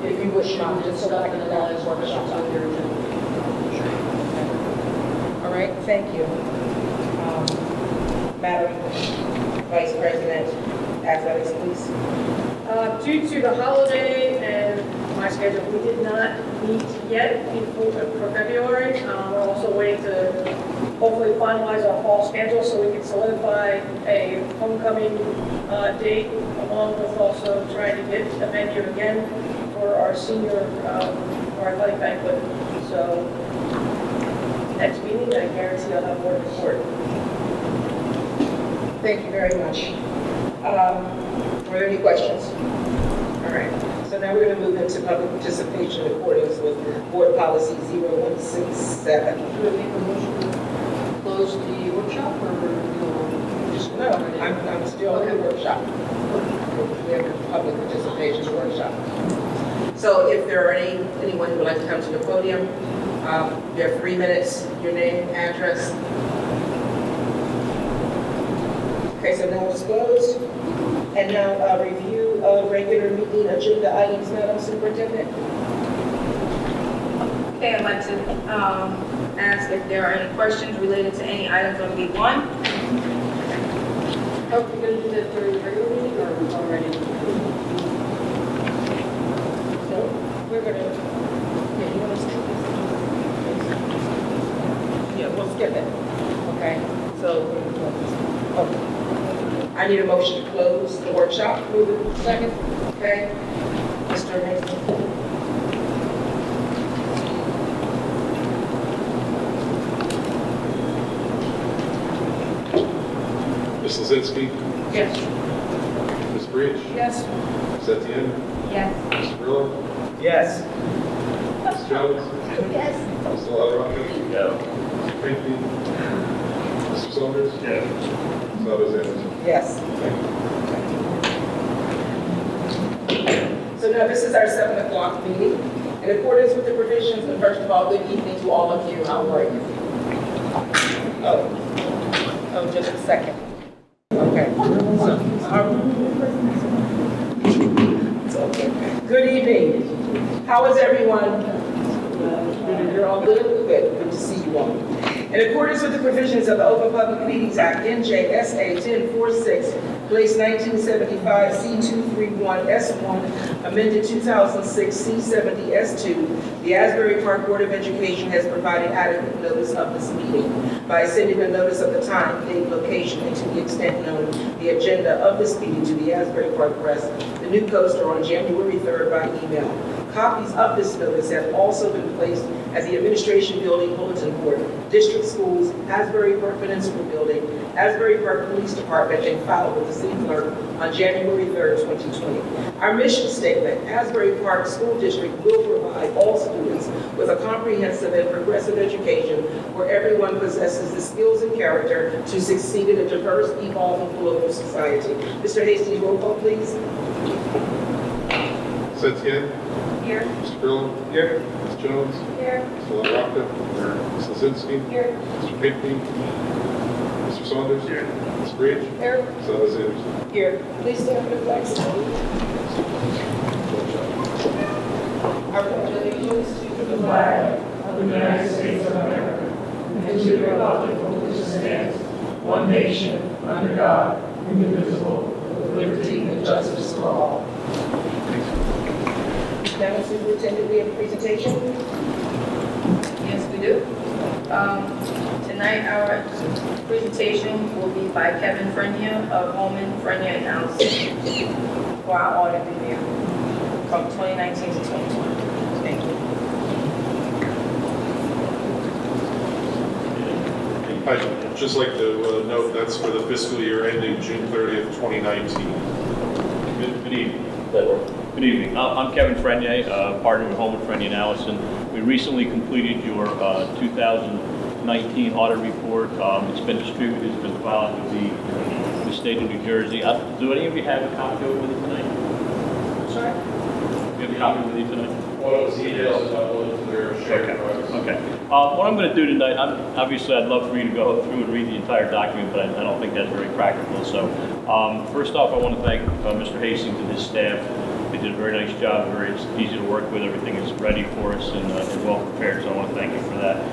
if you wish, Mom, just so I can analyze workshop. questions on your agenda. All right, thank you. Madam Vice President, athletics, please. Due to the holiday and my schedule, we did not meet yet for February. We're also waiting to hopefully finalize our fall schedule so we can solidify a homecoming date, along with also trying to get the venue again for our senior, our athletic banquet. So next meeting, I guarantee I'll have more to report. Thank you very much. Were there any questions? All right, so now we're going to move into public participation in accordance with Board Policy 0167. Do we make a motion to close the workshop or No, I'm still in the workshop. We have a public participation workshop. So if there are anyone who would like to come to the podium, you have 3 minutes, your name, address. Okay, so now it's closed. And now a review of regular meeting agenda items, Madam Superintendent. Okay, I'd like to ask if there are any questions related to any items on B1. Are we going to do that during the regular meeting or already? No, we're going to, yeah, you want us to we'll skip it. Okay, so, okay. I need a motion to close the workshop. Move it. Second. Okay. Mr. Hastings. Ms. Lozinski, Yes. Ms. Breach, Yes. Ms. Etienne, Yes. Mr. Grillo, Yes. Ms. Jones, Yes. Mr. LaRocca, No. Mr. Pinckney, Mr. Saunders, Yes. Ms. Alexander. Yes. So now this is our 7 o'clock meeting. In accordance with the provisions, and first of all, good evening to all of you. How are you? Oh, just a second. Okay. It's okay. Good evening. How is everyone? You're all good? Good. Good to see you all. In accordance with the provisions of the Open Public Meetings Act, NJSA 1046, place 1975 C231 S1, amended 2006 C70 S2, the Asbury Park Board of Education has provided adequate notice of this meeting by sending a notice of the time, date, location, and to the extent known, the agenda of this meeting to the Asbury Park Press, the New Coaster, on January 3rd by email. Copies of this notice have also been placed at the Administration Building Bulletin Board, District Schools, Asbury Park Peninsula Building, Asbury Park Police Department, and filed with the City Clerk on January 3rd, 2020. Our mission statement: Asbury Park School District will provide all students with a comprehensive and progressive education where everyone possesses the skills and character to succeed in a diverse, evolving global society. Mr. Hastings, roll call, please. Ms. Etienne, Here. Mr. Grillo, Here. Ms. Jones, Here. Mr. LaRocca, Ms. Lozinski, Here. Mr. Pinckney, Mr. Saunders, Ms. Breach, Here. Ms. Alexander. Here. Please stand for the flag. I pledge allegiance to the flag of the United States of America and to the republic for which it stands, one nation, under God, indivisible, with liberty and justice for all. Madam Superintendent, we have a presentation. Yes, we do. Tonight, our presentation will be by Kevin Frenia of Holman, Frenia and Allison for our audit review from 2019 to 2020. Thank you. I'd just like to note that's for the fiscal year ending June 30th, 2019. Good evening. Good evening. I'm Kevin Frenier, partner with Holman, Frenier and Allison. We recently completed your 2019 audit report. It's been distributed, it's been filed with the state of New Jersey. Do any of you have a copy of it with you tonight? Sorry? Do you have a copy with you tonight? Well, it was emails and uploaded to their shared drives. Okay. What I'm going to do tonight, obviously I'd love for you to go through and read the entire document, but I don't think that's very practical. So first off, I want to thank Mr. Hastings and his staff. They did a very nice job. It's easy to work with. Everything is ready for us and well prepared, so I want to thank you for that.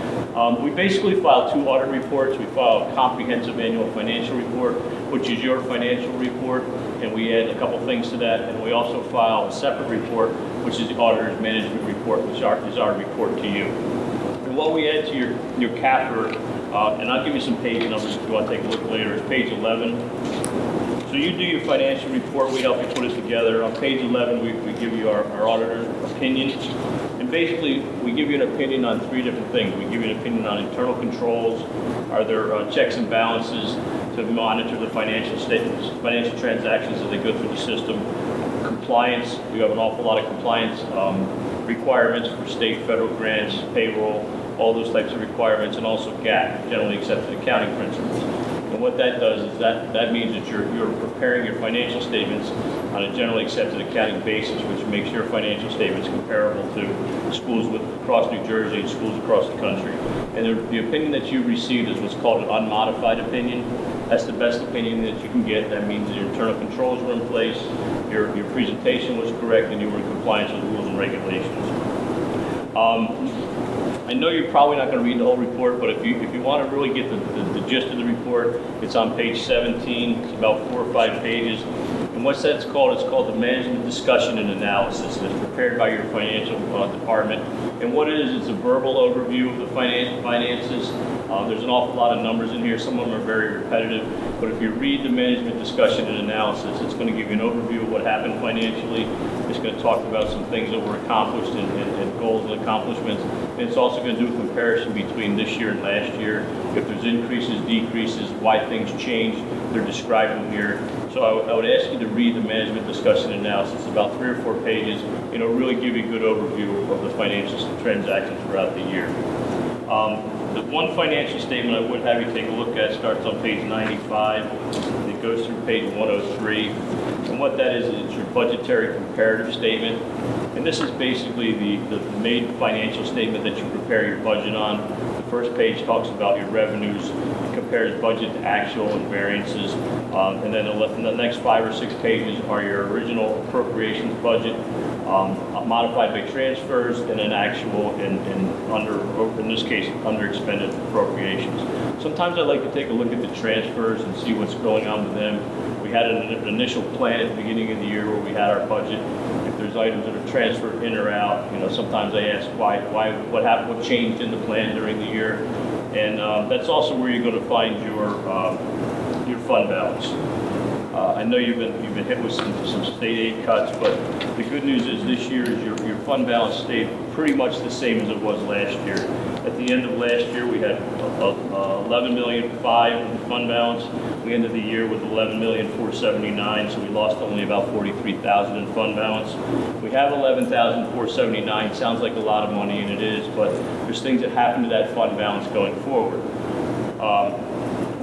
We basically file 2 audit reports. We file a comprehensive annual financial report, which is your financial report, and we add a couple things to that. And we also file a separate report, which is the auditor's management report, which is our report to you. And what we add to your CAFR, and I'll give you some page numbers if you want to take a look later, is page 11. So you do your financial report, we help you put it together. On page 11, we give you our auditor's opinion. And basically, we give you an opinion on 3 different things. We give you an opinion on internal controls. Are there checks and balances to monitor the financial statements, financial transactions as they go through the system? Compliance, we have an awful lot of compliance requirements for state, federal grants, payroll, all those types of requirements, and also GAAP, generally accepted accounting principles. And what that does is that means that you're preparing your financial statements on a generally accepted accounting basis, which makes your financial statements comparable to schools across New Jersey and schools across the country. And the opinion that you received is what's called an unmodified opinion. That's the best opinion that you can get. That means your internal controls were in place, your presentation was correct, and you were in compliance with rules and regulations. I know you're probably not going to read the whole report, but if you want to really get the gist of the report, it's on page 17. It's about 4 or 5 pages. And what's that's called? It's called the Management Discussion and Analysis. And it's prepared by your financial department. And what it is, it's a verbal overview of the finances. There's an awful lot of numbers in here. Some of them are very repetitive, but if you read the management discussion and analysis, it's going to give you an overview of what happened financially. It's going to talk about some things that were accomplished and goals and accomplishments. And it's also going to do a comparison between this year and last year. If there's increases, decreases, why things changed, they're described in here. So I would ask you to read the management discussion and analysis, about 3 or 4 pages, really give you a good overview of the financial transactions throughout the year. The one financial statement I would have you take a look at starts on page 95, and it goes through page 103. And what that is it's your budgetary comparative statement. And this is basically the main financial statement that you prepare your budget on. The first page talks about your revenues, it compares budget to actual and variances. And then the next 5 or 6 pages are your original appropriations budget, modified by transfers, and then actual and in this case, under expended appropriations. Sometimes I like to take a look at the transfers and see what's going on with them. We had an initial plan at the beginning of the year where we had our budget. If there's items that are transferred in or out, sometimes I ask what happened, what changed in the plan during the year. And that's also where you're going to find your fund balance. I know you've been hit with some state aid cuts, but the good news is this year is your fund balance stayed pretty much the same as it was last year. At the end of last year, we had $11.5 million in fund balance. We ended the year with $11,479,000, so we lost only about $43,000 in fund balance. We have $11,479. Sounds like a lot of money, and it is, but there's things that happen to that fund balance going forward.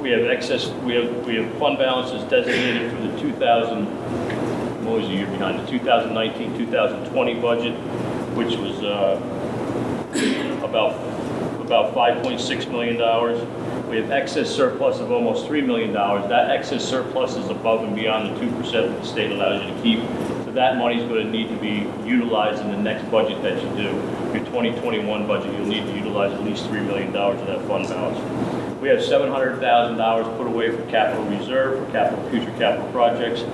We have excess. We have fund balances designated for the 2019-2020 budget, which was about $5.6 million. We have excess surplus of almost $3 million. That excess surplus is above and beyond the 2% that the state allows you to keep. So that money is going to need to be utilized in the next budget that you do. Your 2021 budget, you'll need to utilize at least $3 million of that fund balance. We have $700,000 put away for capital reserve, for future capital projects,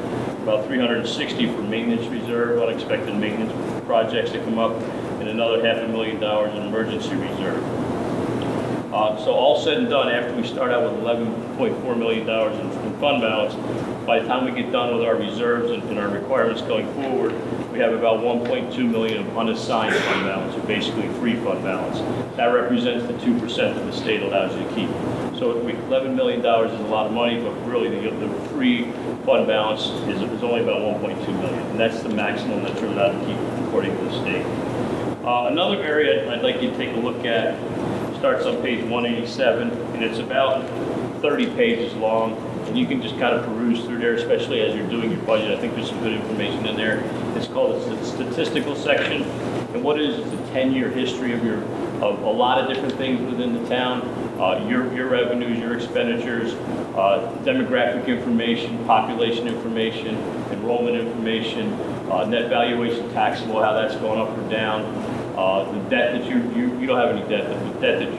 about $360,000 for maintenance reserve, unexpected maintenance projects that come up, and another $500,000 in emergency reserve. So all said and done, after we start out with $11.4 million in fund balance, by the time we get done with our reserves and our requirements going forward, we have about $1.2 million of unassigned fund balance, or basically free fund balance. That represents the 2% that the state allows you to keep. So $11 million is a lot of money, but really the free fund balance is only about $1.2 million, and that's the maximum that you're allowed to keep according to the state. Another area I'd like you to take a look at starts on page 187, and it's about 30 pages long, and you can just kind of peruse through there, especially as you're doing your budget. I think there's some good information in there. It's called the statistical section, and what it is the 10-year history of a lot of different things within the town, your revenues, your expenditures, demographic information, population information, enrollment information, net valuation taxable, how that's going up or down, the debt that you don't have any debt, but the debt that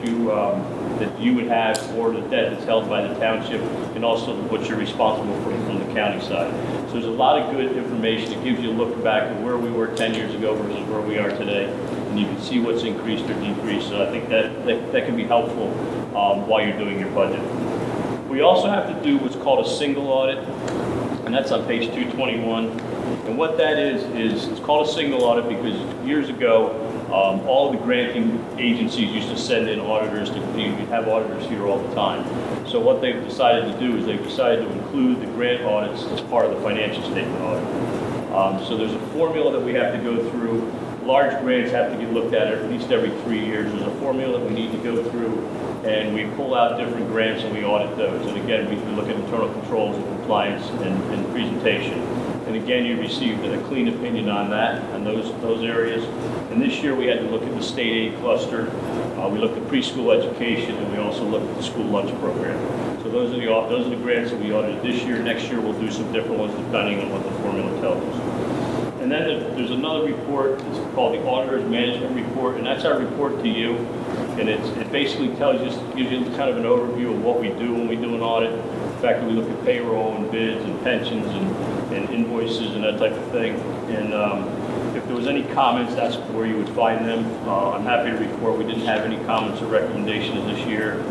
you would have, or the debt that's held by the township, and also what you're responsible for from the county side. So there's a lot of good information. It gives you a look back at where we were 10 years ago versus where we are today, and you can see what's increased or decreased. So I think that can be helpful while you're doing your budget. We also have to do what's called a single audit, and that's on page 221. And what that is it's called a single audit because years ago, all of the granting agencies used to send in auditors to have auditors here all the time. So what they've decided to do is they've decided to include the grant audits as part of the financial statement audit. So there's a formula that we have to go through. Large grants have to get looked at least every 3 years. There's a formula that we need to go through, and we pull out different grants and we audit those. And again, we look at internal controls and compliance and presentation. And again, you received a clean opinion on that, and those areas. And this year we had to look at the state aid cluster. We looked at preschool education, and we also looked at the school lunch program. So those are the grants that we audited this year. Next year we'll do some different ones depending on what the formula tells us. And then there's another report. It's called the Auditor's Management Report, and that's our report to you. And it basically gives you kind of an overview of what we do when we do an audit. The fact that we look at payroll and bids and pensions and invoices and that type of thing. And if there was any comments, that's where you would find them. I'm happy to report we didn't have any comments or recommendations this year.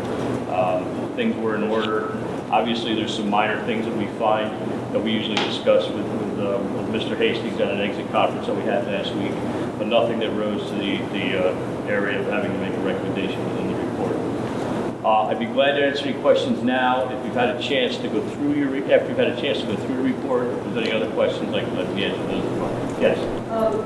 Things were in order. Obviously, there's some minor things that we find that we usually discuss with Mr. Hastings at an exit conference that we had last week, but nothing that rose to the area of having to make a recommendation within the report. I'd be glad to answer any questions now. If you've had a chance to go through after you've had a chance to go through the report, if there's any other questions, I can let me answer those. Yes.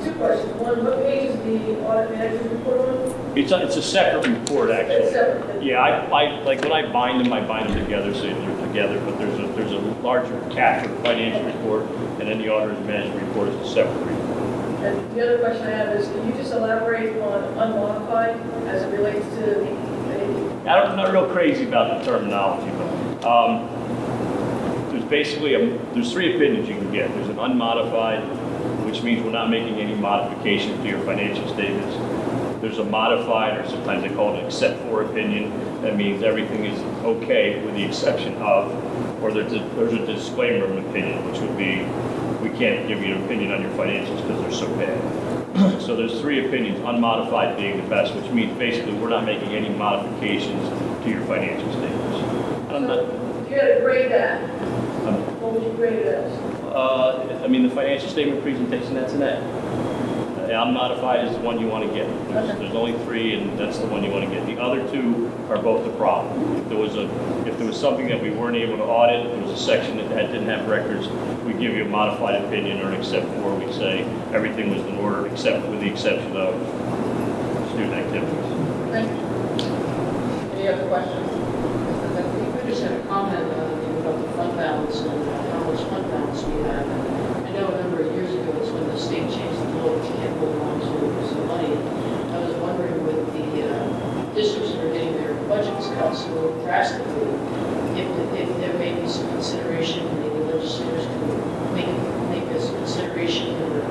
Two questions. One, what page is the audit manager's report on? It's a separate report, actually. It's separate. Yeah, I like when I bind them together, so they're together. But there's a larger capture financial report, and then the auditor's management report is a separate report. And the other question I have is, can you just elaborate on unmodified as it relates to I'm not real crazy about the terminology, but there's basically there's three opinions you can get. There's an unmodified, which means we're not making any modifications to your financial statements. There's a modified, or sometimes they call it an except for opinion. That means everything is okay with the exception of, or there's a disclaimer of an opinion, which would be, we can't give you an opinion on your financials because they're so bad. So there's three opinions, unmodified being the best, which means basically we're not making any modifications to your financial statements. if you had to grade that, what would you grade it as? I mean, the financial statement presentation, that's an A. Unmodified is the one you want to get. There's only three, and that's the one you want to get. The other two are both a problem. If there was something that we weren't able to audit, there was a section that didn't have records, we give you a modified opinion or an except for. We say everything was in order except with the exception of student activities. Thank you. Any other questions? I just had a comment about the fund balance and how much fund balance we have. I know a number of years ago, it's when the state changed the law, we can't hold on to some money. I was wondering with the districts that are getting their budgets cut so drastically, if there may be some consideration, maybe legislators can make this consideration or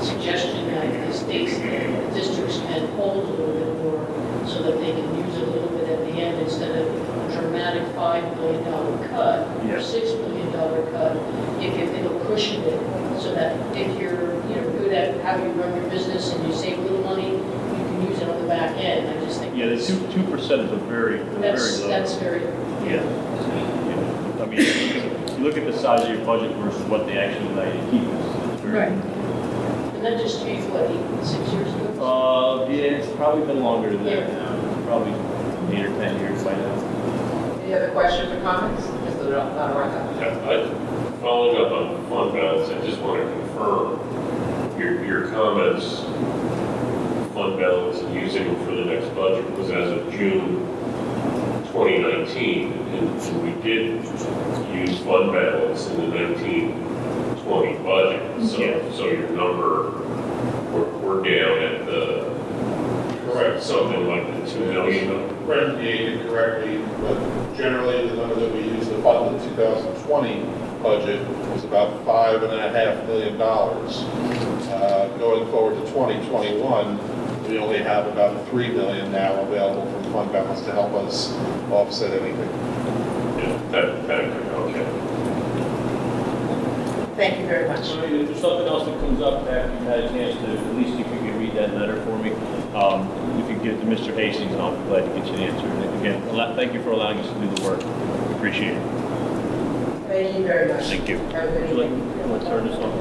suggestion that the states, the districts can hold a little bit more so that they can use it a little bit at the end instead of a dramatic $5 billion cut or $6 billion cut. If it'll cushion it so that if you're good at how you run your business and you save a little money, you can use it on the back end. I just think the 2% is a very low. that's very I mean, you look at the size of your budget versus what they actually allow you to keep. It's very Right. And that just changed, what, 6 years ago? Yeah, it's probably been longer than that now. Probably 8 or 10 years by now. Any other questions or comments? Mr. Navarrete? Following up on fund balance, I just want to confirm your comments, fund balance and using them for the next budget was as of June 2019, and we did use fund balance in the 1920 budget. So your number, we're down at the correct something like the $2 million. Abbreviated correctly, but generally the number that we use to fund the 2020 budget was about $5.5 million. Going forward to 2021, we only have about $3 million now available from fund balance to help us offset anything. Okay. Thank you very much. If there's something else that comes up after you've had a chance to, at least if you could read that letter for me, you can give it to Mr. Hastings, and I'll be glad to get you the answer. And again, thank you for allowing us to do the work. Appreciate it. Thank you very much. Thank you. Have a good evening. You want to turn this on?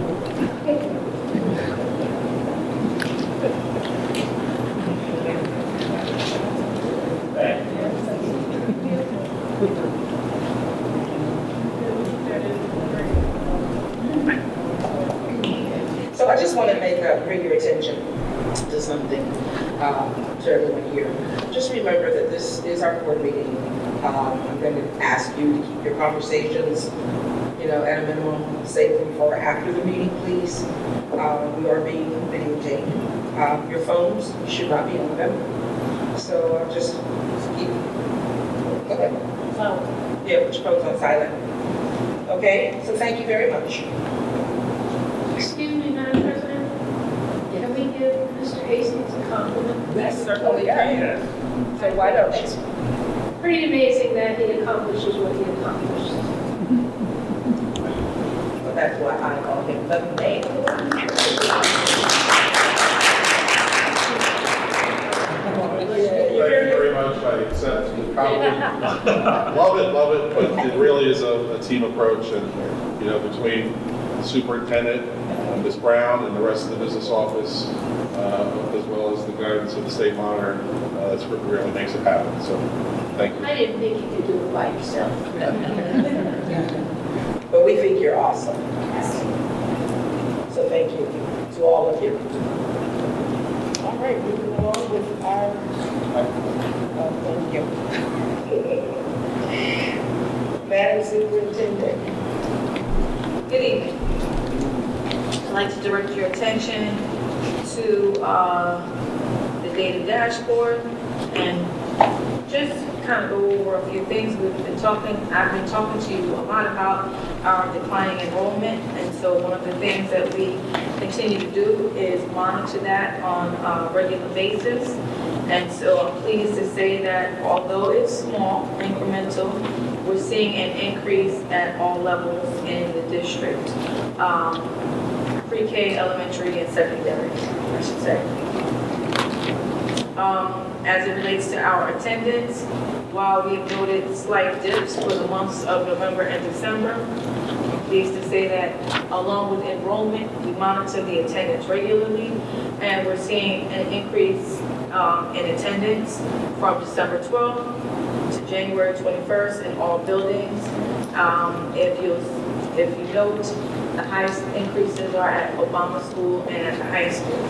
So I just want to bring your attention to something to everyone here. Just remember that this is our board meeting. I'm going to ask you to keep your conversations, at a minimum, safe and for after the meeting, please. We are being videotaped. Your phones should not be on them. So just keep. Okay. Yeah, put your phones on silent. Okay. So thank you very much. Excuse me, Madam President, can we give Mr. Hastings a compliment? Yes, certainly. Yeah. So why don't you? It's pretty amazing that he accomplishes what he accomplished. Well, that's why I call him the man. Thank you very much. I accept the Love it, but it really is a team approach, and, you know, between the superintendent, Ms. Brown, and the rest of the business office, as well as the guidance of the state monitor, that's what really makes it happen, so, thank you. I didn't think you could do it by yourself. But we think you're awesome. So thank you to all of you. All right, moving along with our, thank you. Madam Superintendent. Good evening. I'd like to direct your attention to the data dashboard and just kind of go over a few things. I've been talking to you a lot about our declining enrollment, and so one of the things that we continue to do is monitor that on a regular basis. And so I'm pleased to say that although it's small, incremental, we're seeing an increase at all levels in the district. Pre-K, elementary, and secondary, I should say. As it relates to our attendance, while we've noted slight dips for the months of November and December, I'm pleased to say that along with enrollment, we monitor the attendance regularly, and we're seeing an increase in attendance from December 12th to January 21st in all buildings. If you note, the highest increases are at Obama School and at the high school.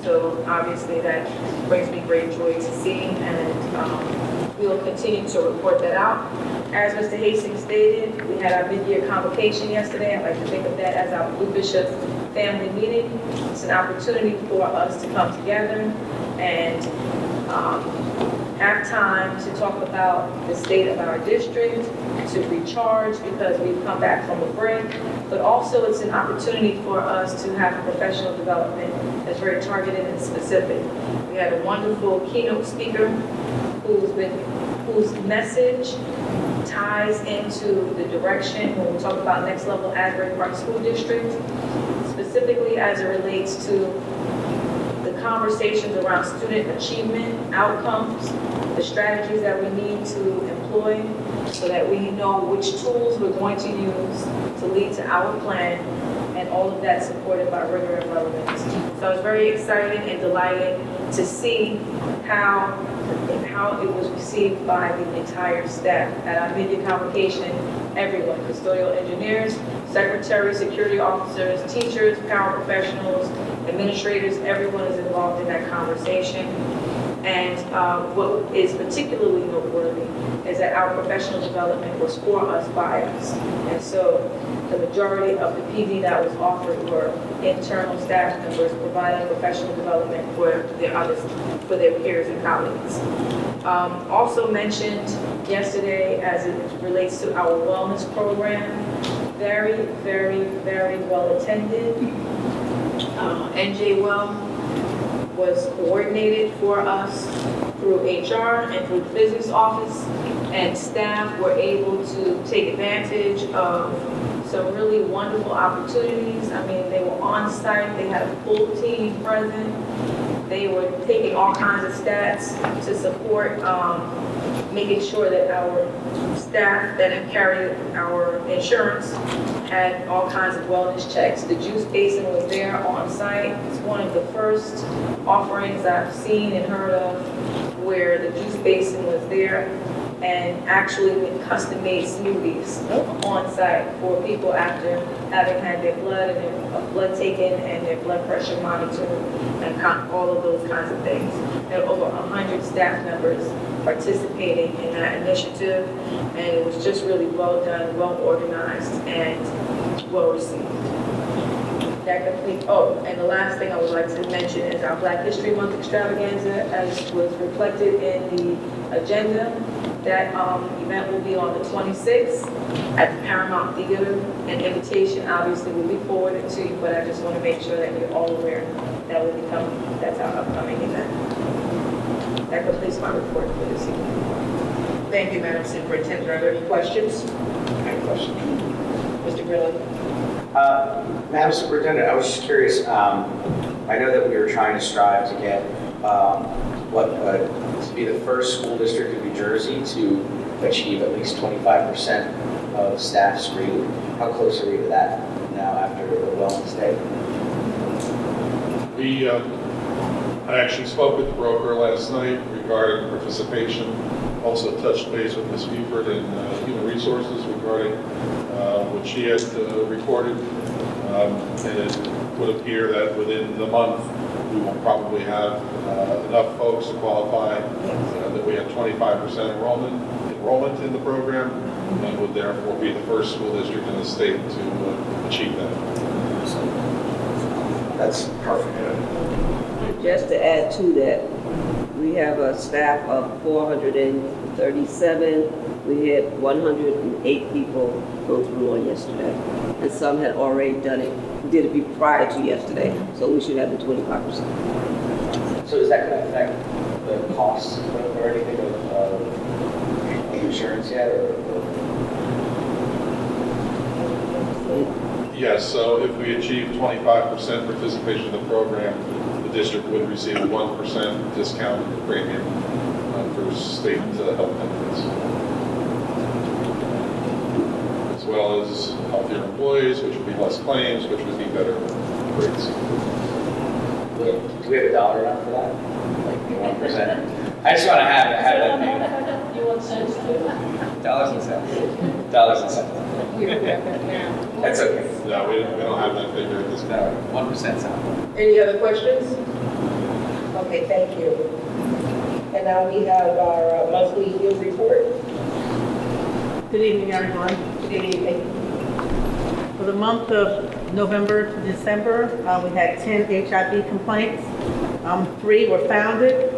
So obviously that brings me great joy to see, and we will continue to report that out. As Mr. Hastings stated, we had our mid-year convocation yesterday. I like to think of that as our Blue Bishop family meeting. It's an opportunity for us to come together and have time to talk about the state of our district, to recharge because we've come back from a break, but also it's an opportunity for us to have professional development that's very targeted and specific. We had a wonderful keynote speaker whose message ties into the direction when we talk about next level Asbury Park School District, specifically as it relates to the conversations around student achievement, outcomes, the strategies that we need to employ so that we know which tools we're going to use to lead to our plan, and all of that supported by rigor and relevance. So I was very excited and delighted to see how it was received by the entire staff. At our mid-year convocation, everyone, custodial engineers, secretaries, security officers, teachers, paraprofessionals, administrators, everyone is involved in that conversation. And what is particularly noteworthy is that our professional development was for us, by us. And so the majority of the PD that was offered were internal staff members providing professional development for their peers and colleagues. Also mentioned yesterday as it relates to our wellness program, very, very, very well attended. NJ Well was coordinated for us through HR and through the business office, and staff were able to take advantage of some really wonderful opportunities. I mean, they were on site, they had a full team present, they were taking all kinds of stats to support making sure that our staff that have carried our insurance had all kinds of wellness checks. The juice basin was there on site. It's one of the first offerings I've seen and heard of where the juice basin was there and actually with custom-made smoothies on site for people after having had their blood taken and their blood pressure monitored and all of those kinds of things. There were over 100 staff members participating in that initiative, and it was just really well done, well organized, and well received. That completes, and the last thing I would like to mention is our Black History Month extravaganza, as was reflected in the agenda. That event will be on the 26th at the Paramount Theater. An invitation obviously will be forwarded to you, but I just want to make sure that you're all aware that will be coming. That's our upcoming event. That completes my report for this evening. Thank you, Madam Superintendent. Are there any questions? Any question? Mr. Grilli? Madam Superintendent, I was just curious, I know that we were trying to strive to get to be the first school district in New Jersey to achieve at least 25% of staff screening. How close are we to that now after the wellness day? I actually spoke with the broker last night regarding participation. Also touched base with Ms. Buford in Human Resources regarding what she had reported. And it would appear that within the month, we will probably have enough folks to qualify that we have 25% enrollment in the program, and would therefore be the first school district in the state to achieve that. That's perfect. Just to add to that, we have a staff of 437. We had 108 people go through on yesterday, and some had already did it prior to yesterday, so we should have the 25%. So is that going to affect the costs or anything of insurance yet? Yes, so if we achieve 25% participation in the program, the district would receive a 1% discount in the premium for state health benefits, as well as healthier employees, which would be less claims, which would be better rates. Do we have a dollar amount for that? Like 1%? I just want to have that name. You want cents too? Dollars and cents. Dollars and cents. That's okay. No, we don't have that figure at this time. 1% sound. Any other questions? Okay, thank you. And now we have our monthly yield report. Good evening, everyone. Good evening. For the month of November to December, we had 10 HIV complaints. 3 were founded,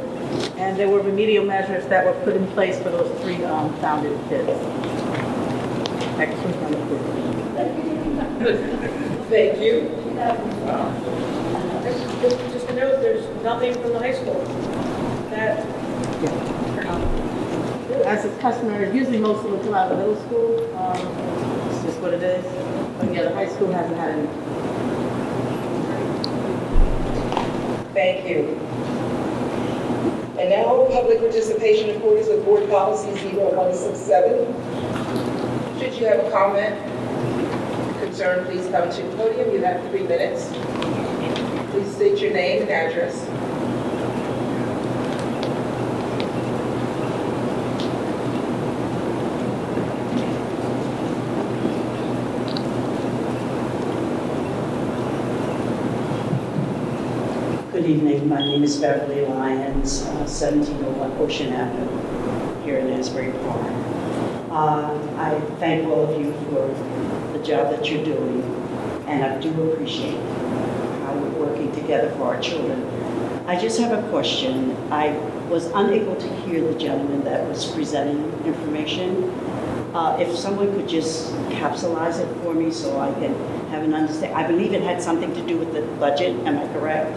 and there were remedial measures that were put in place for those 3 founded kids. Next week on the board. Thank you. Just to note, there's nothing from the high school. That, As is customary, usually most of them come out of the middle school. It's just what it is. But yeah, the high school hasn't had any. Thank you. And now, public participation in accordance with Board Policy 0167. Should you have a comment, concern, please come to the podium. You have 3 minutes. Please state your name and address. Good evening. My name is Beverly Lyons, 1701 Ocean Avenue, here in Asbury Park. I thank all of you for the job that you're doing, and I do appreciate how we're working together for our children. I just have a question. I was unable to hear the gentleman that was presenting information. If someone could just capsulize it for me so I can have an understanding. I believe it had something to do with the budget, am I correct?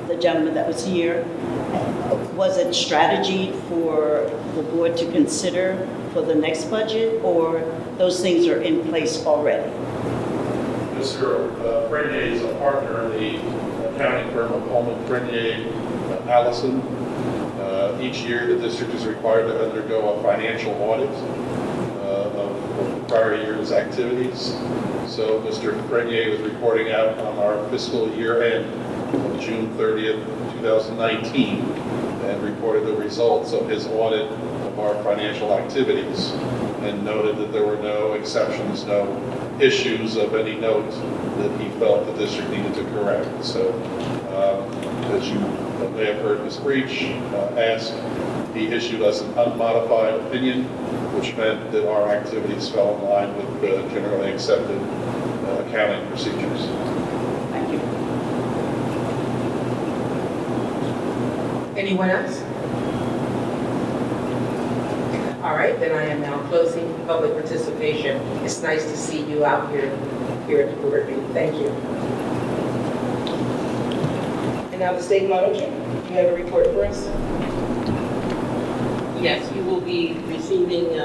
The gentleman that was here. Was it strategy for the board to consider for the next budget, or those things are in place already? Mr. Frenier is a partner in the accounting firm of Holman Frenier Allison. Each year, the district is required to undergo a financial audit of the prior year's activities. So Mr. Frenier was reporting out on our fiscal year end of June 30th, 2019, and reported the results of his audit of our financial activities, and noted that there were no exceptions, no issues of any note that he felt the district needed to correct. So, as you may have heard Ms. Breach ask, he issued us an unmodified opinion, which meant that our activities fell in line with generally accepted accounting procedures. Thank you. Anyone else? All right, then I am now closing public participation. It's nice to see you out here at the board meeting. Thank you. And now the state manager, do you have a report for us? Yes, you will be receiving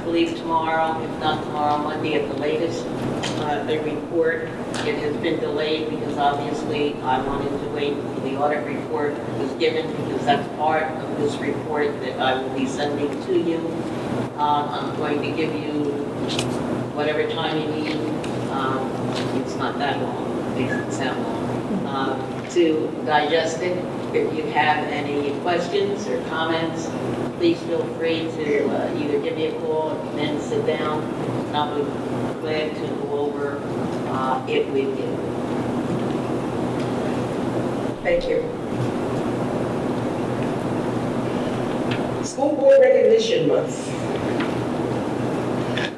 believe tomorrow, if not tomorrow, Monday at the latest, the report. It has been delayed because obviously I wanted to wait until the audit report was given because that's part of this report that I will be sending to you. I'm going to give you whatever time you need. It's not that long, it makes it sound long, to digest it. If you have any questions or comments, please feel free to either give me a call or come in and sit down, and I'll be glad to go over it with you. Thank you. School Board Recognition Month.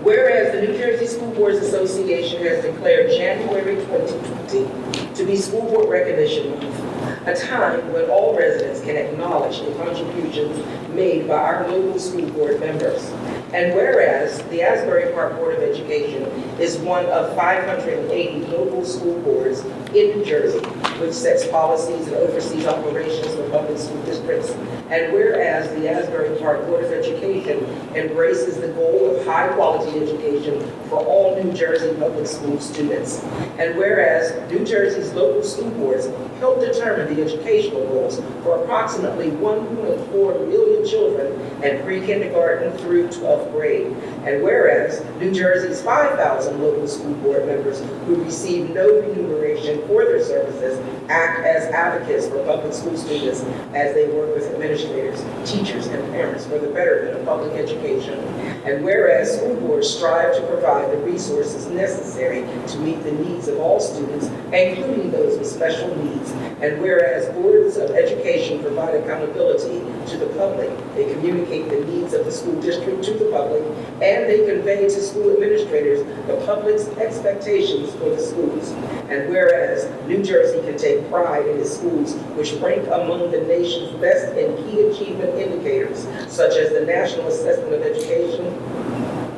Whereas the New Jersey School Boards Association has declared January 2020 to be School Board Recognition Month, a time when all residents can acknowledge the contributions made by our local school board members. And whereas the Asbury Park Board of Education is one of 580 local school boards in New Jersey, which sets policies and oversees operations for public school districts. And whereas the Asbury Park Board of Education embraces the goal of high-quality education for all New Jersey public school students. And whereas New Jersey's local school boards help determine the educational goals for approximately 1.4 million children in pre-kindergarten through 12th grade. And whereas New Jersey's 5,000 local school board members who receive no remuneration for their services act as advocates for public school students as they work with administrators, teachers, and parents for the betterment of public education. And whereas school boards strive to provide the resources necessary to meet the needs of all students, including those with special needs. And whereas boards of education provide accountability to the public, they communicate the needs of the school district to the public, and they convey to school administrators the public's expectations for the schools. And whereas New Jersey can take pride in its schools, which rank among the nation's best in key achievement indicators, such as the National Assessment of Education,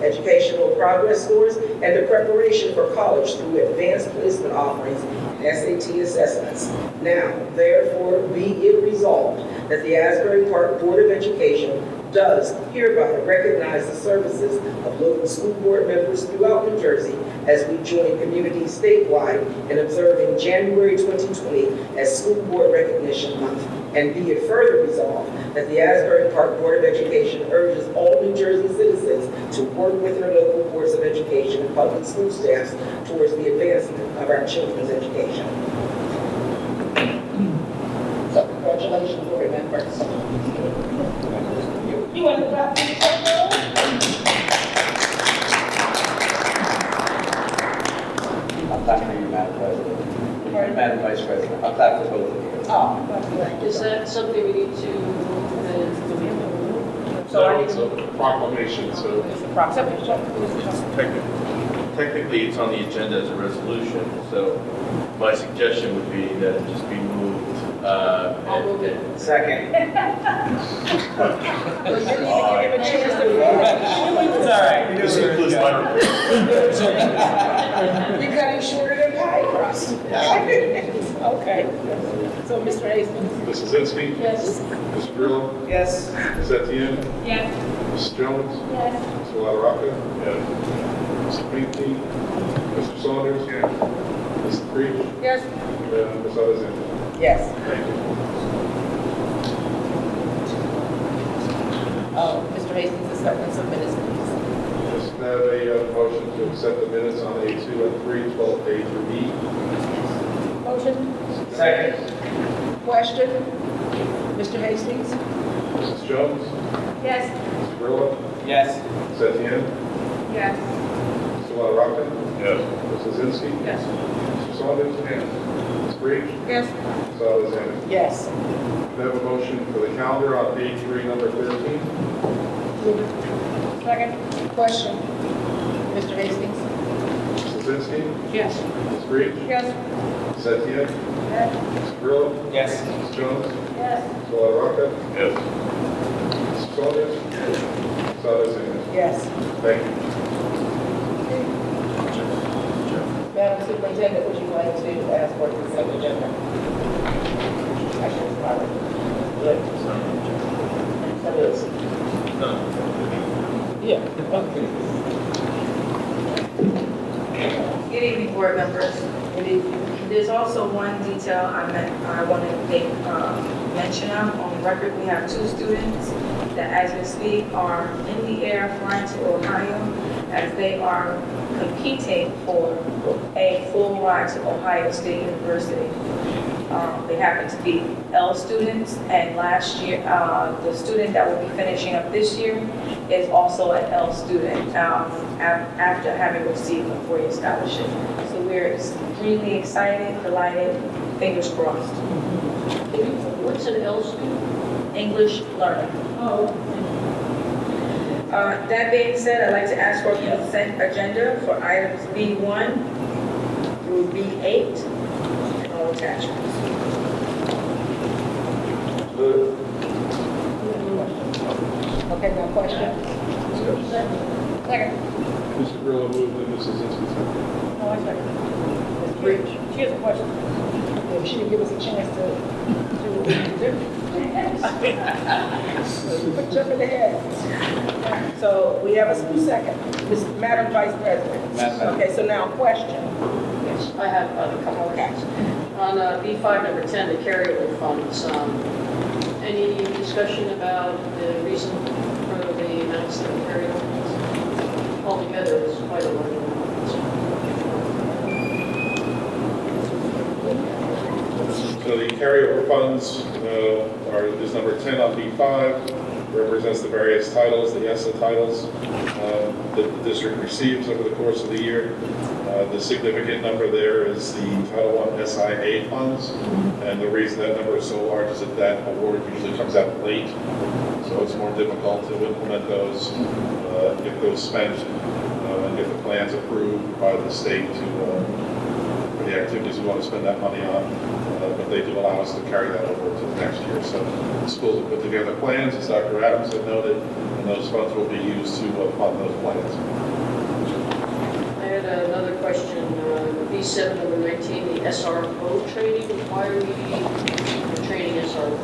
Educational Progress Scores, and the preparation for college through advanced placement offerings, SAT assessments. Now, therefore, be it resolved that the Asbury Park Board of Education does hereby recognize the services of local school board members throughout New Jersey as we join communities statewide in observing January 2020 as School Board Recognition Month. And be it further resolved that the Asbury Park Board of Education urges all New Jersey citizens to work with their local boards of education and public school staffs towards the advancement of our children's education. So congratulations, board members. You want to clap for yourself? I'll clap for you, Madam President. Madam Vice President, I'll clap for both of you. Oh, Is that something we need to, So it's a proclamation, so. it's a proclamation. Technically, it's on the agenda as a resolution, so my suggestion would be that it just be moved. I'll move it. Second. It's all right. This includes my report. You're cutting shorter than pie crust. Okay. So, Mr. Hastings? Mrs. Zinsky? Yes. Mr. Grillo? Yes. Ms. Etienne? Yes. Mrs. Jones? Yes. Mr. LaRocca? Yes. Mr. Pinckney? Mr. Saunders? Yes. Mr. Creech? Yes. And Ms. Alexander? Yes. Thank you. Mr. Hastings, acceptance of minutes, please. Just have a motion to accept the minutes on A2 and 3, 12A through E. Motion? Second. Question? Mr. Hastings? Mrs. Jones? Yes. Mr. Grillo? Yes. Ms. Etienne? Yes. Mr. LaRocca? Yes. Mrs. Zinsky? Yes. Mr. Saunders? Yes. Ms. Breach? Yes. Ms. Alexander? Yes. Can I have a motion for the calendar on page 3, number 13? Second. Question? Mr. Hastings? Mrs. Zinsky? Yes. Ms. Breach? Yes. Ms. Etienne? Yes. Mr. Grillo? Yes. Ms. Jones? Yes. Mr. LaRocca? Yes. Mr. Saunders? Ms. Alexander? Yes. Thank you. Madam Superintendent, would you like to ask for the consent agenda? Actually, it's not good. That is. Yeah. Good evening, board members. There's also one detail I want to make mention of. On the record, we have 2 students that, as we speak, are in the air flying to Ohio as they are competing for a full ride to Ohio State University. They happen to be L students, and last year, the student that will be finishing up this year is also an L student after having received a 4-year scholarship. So we're extremely excited, delighted, fingers crossed. What's an L student? English learner. Oh. That being said, I'd like to ask for a consent agenda for items B1 through B8 and all attachments. Okay, no question? Second. Mr. Grillo moved and Mrs. Zinsky seconded. No, I second. She has a question. If she didn't give us a chance to jump in the head. So we have a school second. Madam Vice President. Okay, so now question. Yes, I have a couple of questions. On B5, number 10, the carryover funds, any discussion about the reason for the amounts that are carried over? Altogether, it's quite a large amount. So the carryover funds is number 10 on B5, represents the various titles, the ESSA titles that the district receives over the course of the year. The significant number there is the Title I SIA funds, and the reason that number is so large is that award usually comes out late, so it's more difficult to implement those, get those spent, and get the plans approved by the state for the activities we want to spend that money on. But they do allow us to carry that over to the next year. So the schools have put together plans, as Dr. Adams had noted, and those funds will be used to fund those plans. I had another question, B7, number 19, the SRO training. Why are we training SROs?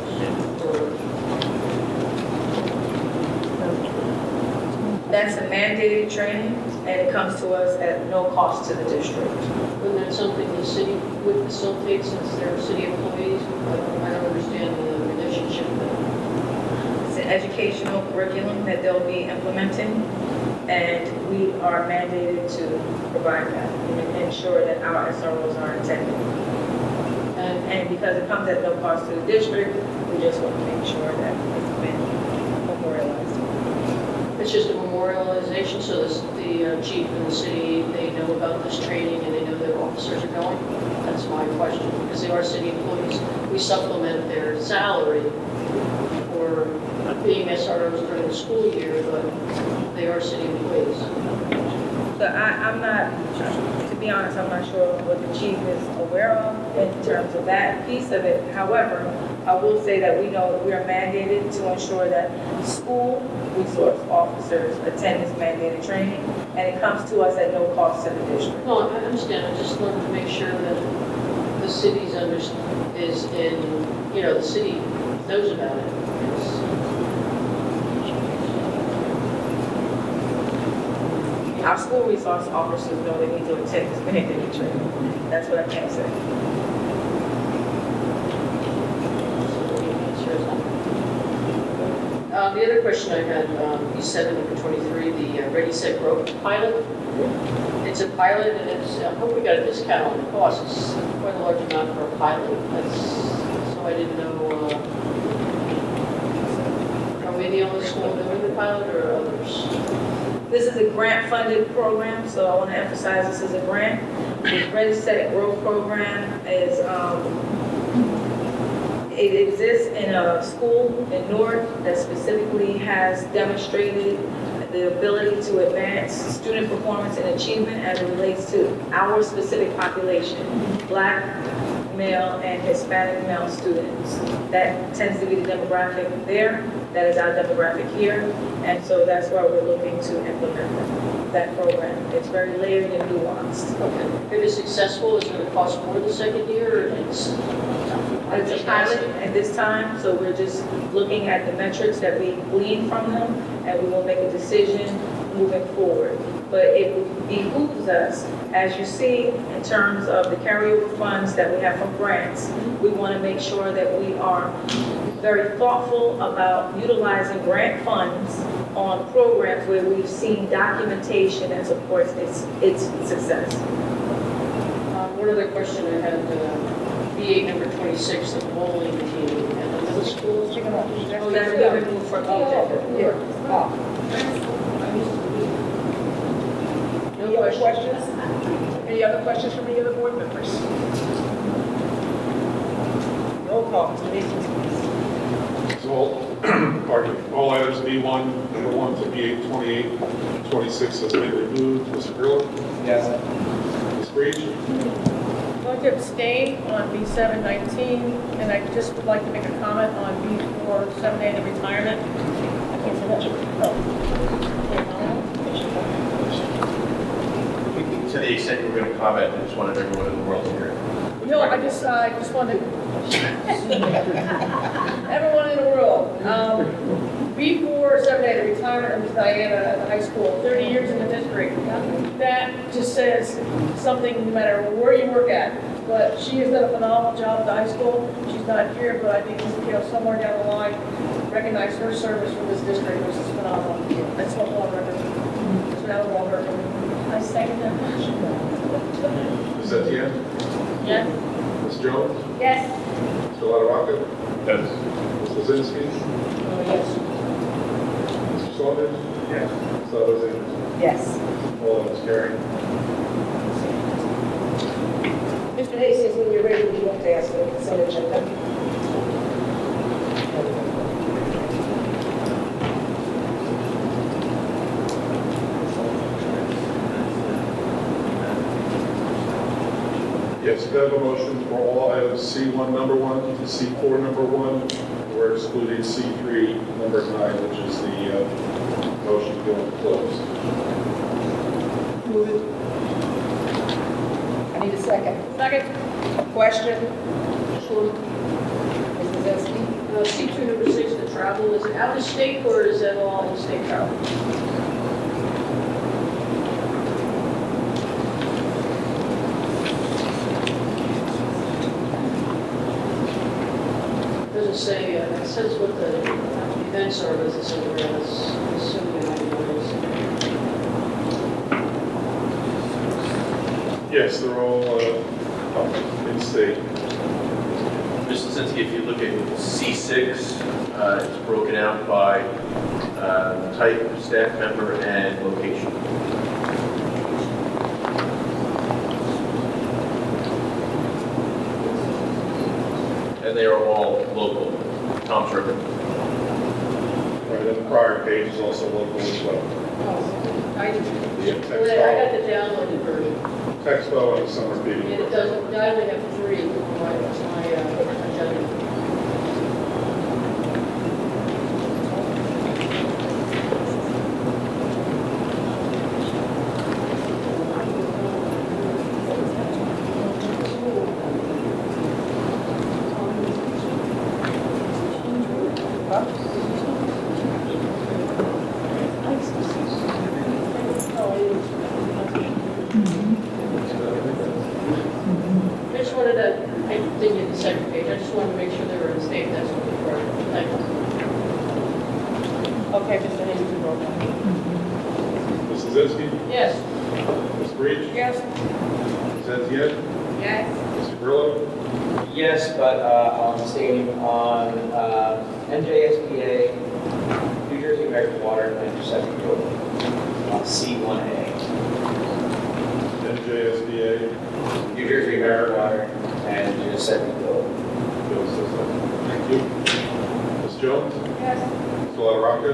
That's a mandated training, and it comes to us at no cost to the district. Isn't that something the city would facilitate since they're city employees? I don't understand the relationship there. It's an educational curriculum that they'll be implementing, and we are mandated to provide that and ensure that our SROs are attended. And because it comes at no cost to the district, we just want to make sure that it's been memorialized. It's just a memorialization, so the chief and the city, they know about this training and they know their officers are going? That's my question, because they are city employees. We supplement their salary for being SROs during the school year, but they are city employees. So I'm not, to be honest, I'm not sure what the chief is aware of in terms of that piece of it. However, I will say that we know we are mandated to ensure that school resource officers attend this mandated training, and it comes to us at no cost to the district. No, I understand. I just wanted to make sure that the city's is in, the city knows about it. Our school resource officers know they need to attend this mandated training. That's what I can say. The other question I had, B7, number 23, the Ready, Set, Grow pilot. It's a pilot, and I hope we got a discount on the cost. It's quite a large amount for a pilot. So I didn't know, are we the only school doing the pilot or others? This is a grant-funded program, so I want to emphasize this is a grant. The Ready, Set, Grow program is, it exists in a school in Newark that specifically has demonstrated the ability to advance student performance and achievement as it relates to our specific population, Black, male, and Hispanic male students. That tends to be the demographic there. That is our demographic here. And so that's why we're looking to implement that program. It's very layered and nuanced. Okay. If it is successful, is it going to cost more the second year? Or it's a pilot at this time, so we're just looking at the metrics that we glean from them, and we will make a decision moving forward. But it behooves us, as you see, in terms of the carryover funds that we have from grants, we want to make sure that we are very thoughtful about utilizing grant funds on programs where we've seen documentation that supports its success. One other question I had, B8 number 26, the bowling team at the middle school. Oh, that's been removed from the agenda. Any other questions? Any other questions from any other board members? Roll call, Mr. Mason. So all items B1, number 1 to B8, 28, 26 has been removed. Mr. Grillo? Yes. Ms. Breach? I'd like to abstain on B7, 19, and I just would like to make a comment on B4, 7A, the retirement. I can't say that. To the extent you were going to comment, I just wanted everyone in the world to hear it. No, I just wanted everyone in the world. B4, 7A, the retirement of Ms. Diana at the high school, 30 years in the district. That just says something no matter where you work at. But she has done a phenomenal job at the high school. She's not here, but I think, somewhere down the line, recognize her service for this district, which is phenomenal. That's what we'll record. So that will all record. I second that motion. Ms. Etienne? Yes. Ms. Jones? Yes. Mr. LaRocca? Yes. Ms. Lozinski? Yes. Mr. Saunders? Yes. Ms. Alexander? Yes. All items carried. Mr. Hastings, when you're ready, would you like to ask the consent agenda? Yes, we have a motion for all items C1 number 1 to C4 number 1. We're excluding C3 number 9, which is the motion to go into close. Move it. I need a second. Second. Question? Sure. Mrs. Zeski? C2 number 6, the travel, is it out of state or is that all in-state travel? Doesn't say, it says what the events are, but it says around, assuming I know. Yes, they're all in-state. Mr. Lozinski, if you look at C6, it's broken out by type, staff member, and location. And they are all local, Tom's River. Right, and the prior page is also local as well. I got Texpo, the downloaded version. Texpo and Summer Beach. And it doesn't, I only have 3 on my agenda. I just wanted to, I didn't get the second page, I just wanted to make sure they were in state, that's what we were. Thank you. Okay, Mr. Hastings, roll call. Mrs. Zeski? Yes. Ms. Breach? Yes. Ms. Etienne? Yes. Mr. Grillo? Yes, but I'm abstaining on NJSBA, New Jersey American Water, and Intercepting Code on C1A. NJSBA? New Jersey American Water and Intercepting Code. Thank you. Ms. Jones? Yes. Mr. LaRocca?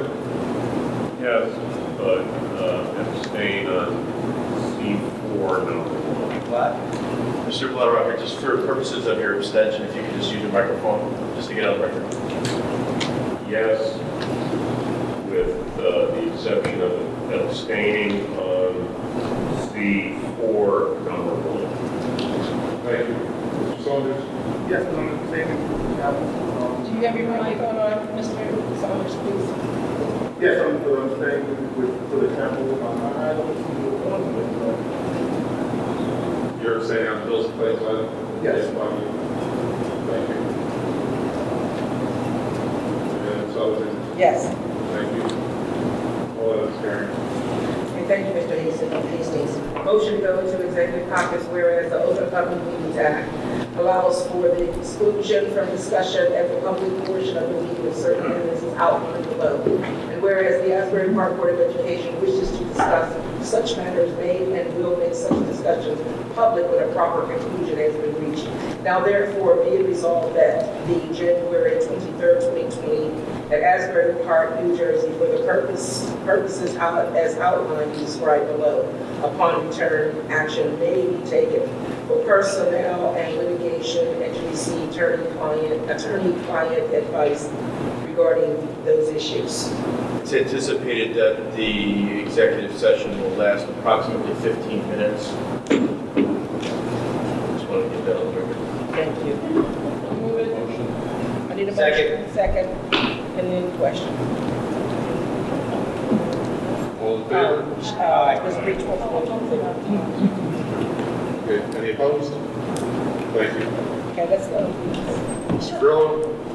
Yes, but abstain on C4 number 1. What? Mr. LaRocca, just for purposes of your abstention, if you could just use your microphone, just to get on the record. Yes, with the exception of abstaining on C4 number 1. Thank you. Mr. Saunders? Yes, but I'm abstaining. Do you have your microphone on, Mr. Saunders, please? Yes, I'm staying for the temple. I don't see the one with, You're saying on bills and claims item? Yes. Thank you. And so, Yes. thank you. All that is carried. And thank you, Mr. Hastings. Motion to go into executive conference whereas the Open Public Meetings Act allows for the exclusion from discussion at the public portion of the meeting of certain businesses outlined below. And whereas the Asbury Park Board of Education wishes to discuss such matters made and will make such discussions public when a proper conclusion has been reached. Now therefore be it resolved that the January 23rd, 2020 at Asbury Park, New Jersey, for the purposes as outlined and described below, upon return, action may be taken for personnel and litigation and to receive attorney-client advice regarding those issues. It's anticipated that the executive session will last approximately 15 minutes. Just want to get that on the record. Thank you. Motion. I need a motion. Second. Any question? All in favor? Ms. Breach, what? Okay, any opposed? Thank you. Okay, let's go. Mr. Grillo?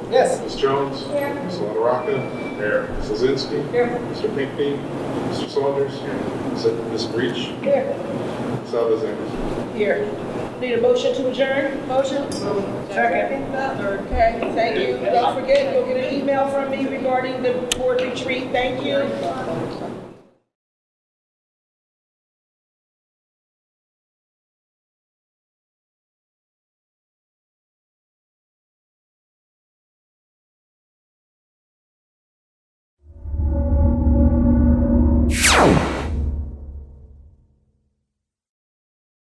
Yes. Ms. Jones? Here. Mr. LaRocca? Here. Ms. Lozinski? Here. Mr. Pinckney? Mr. Saunders? Here. Ms. Breach? Here. Ms. Alexander? Here. Need a motion to adjourn? Motion? Second. Okay, thank you. Don't forget, you'll get an email from me regarding the board retreat. Thank you.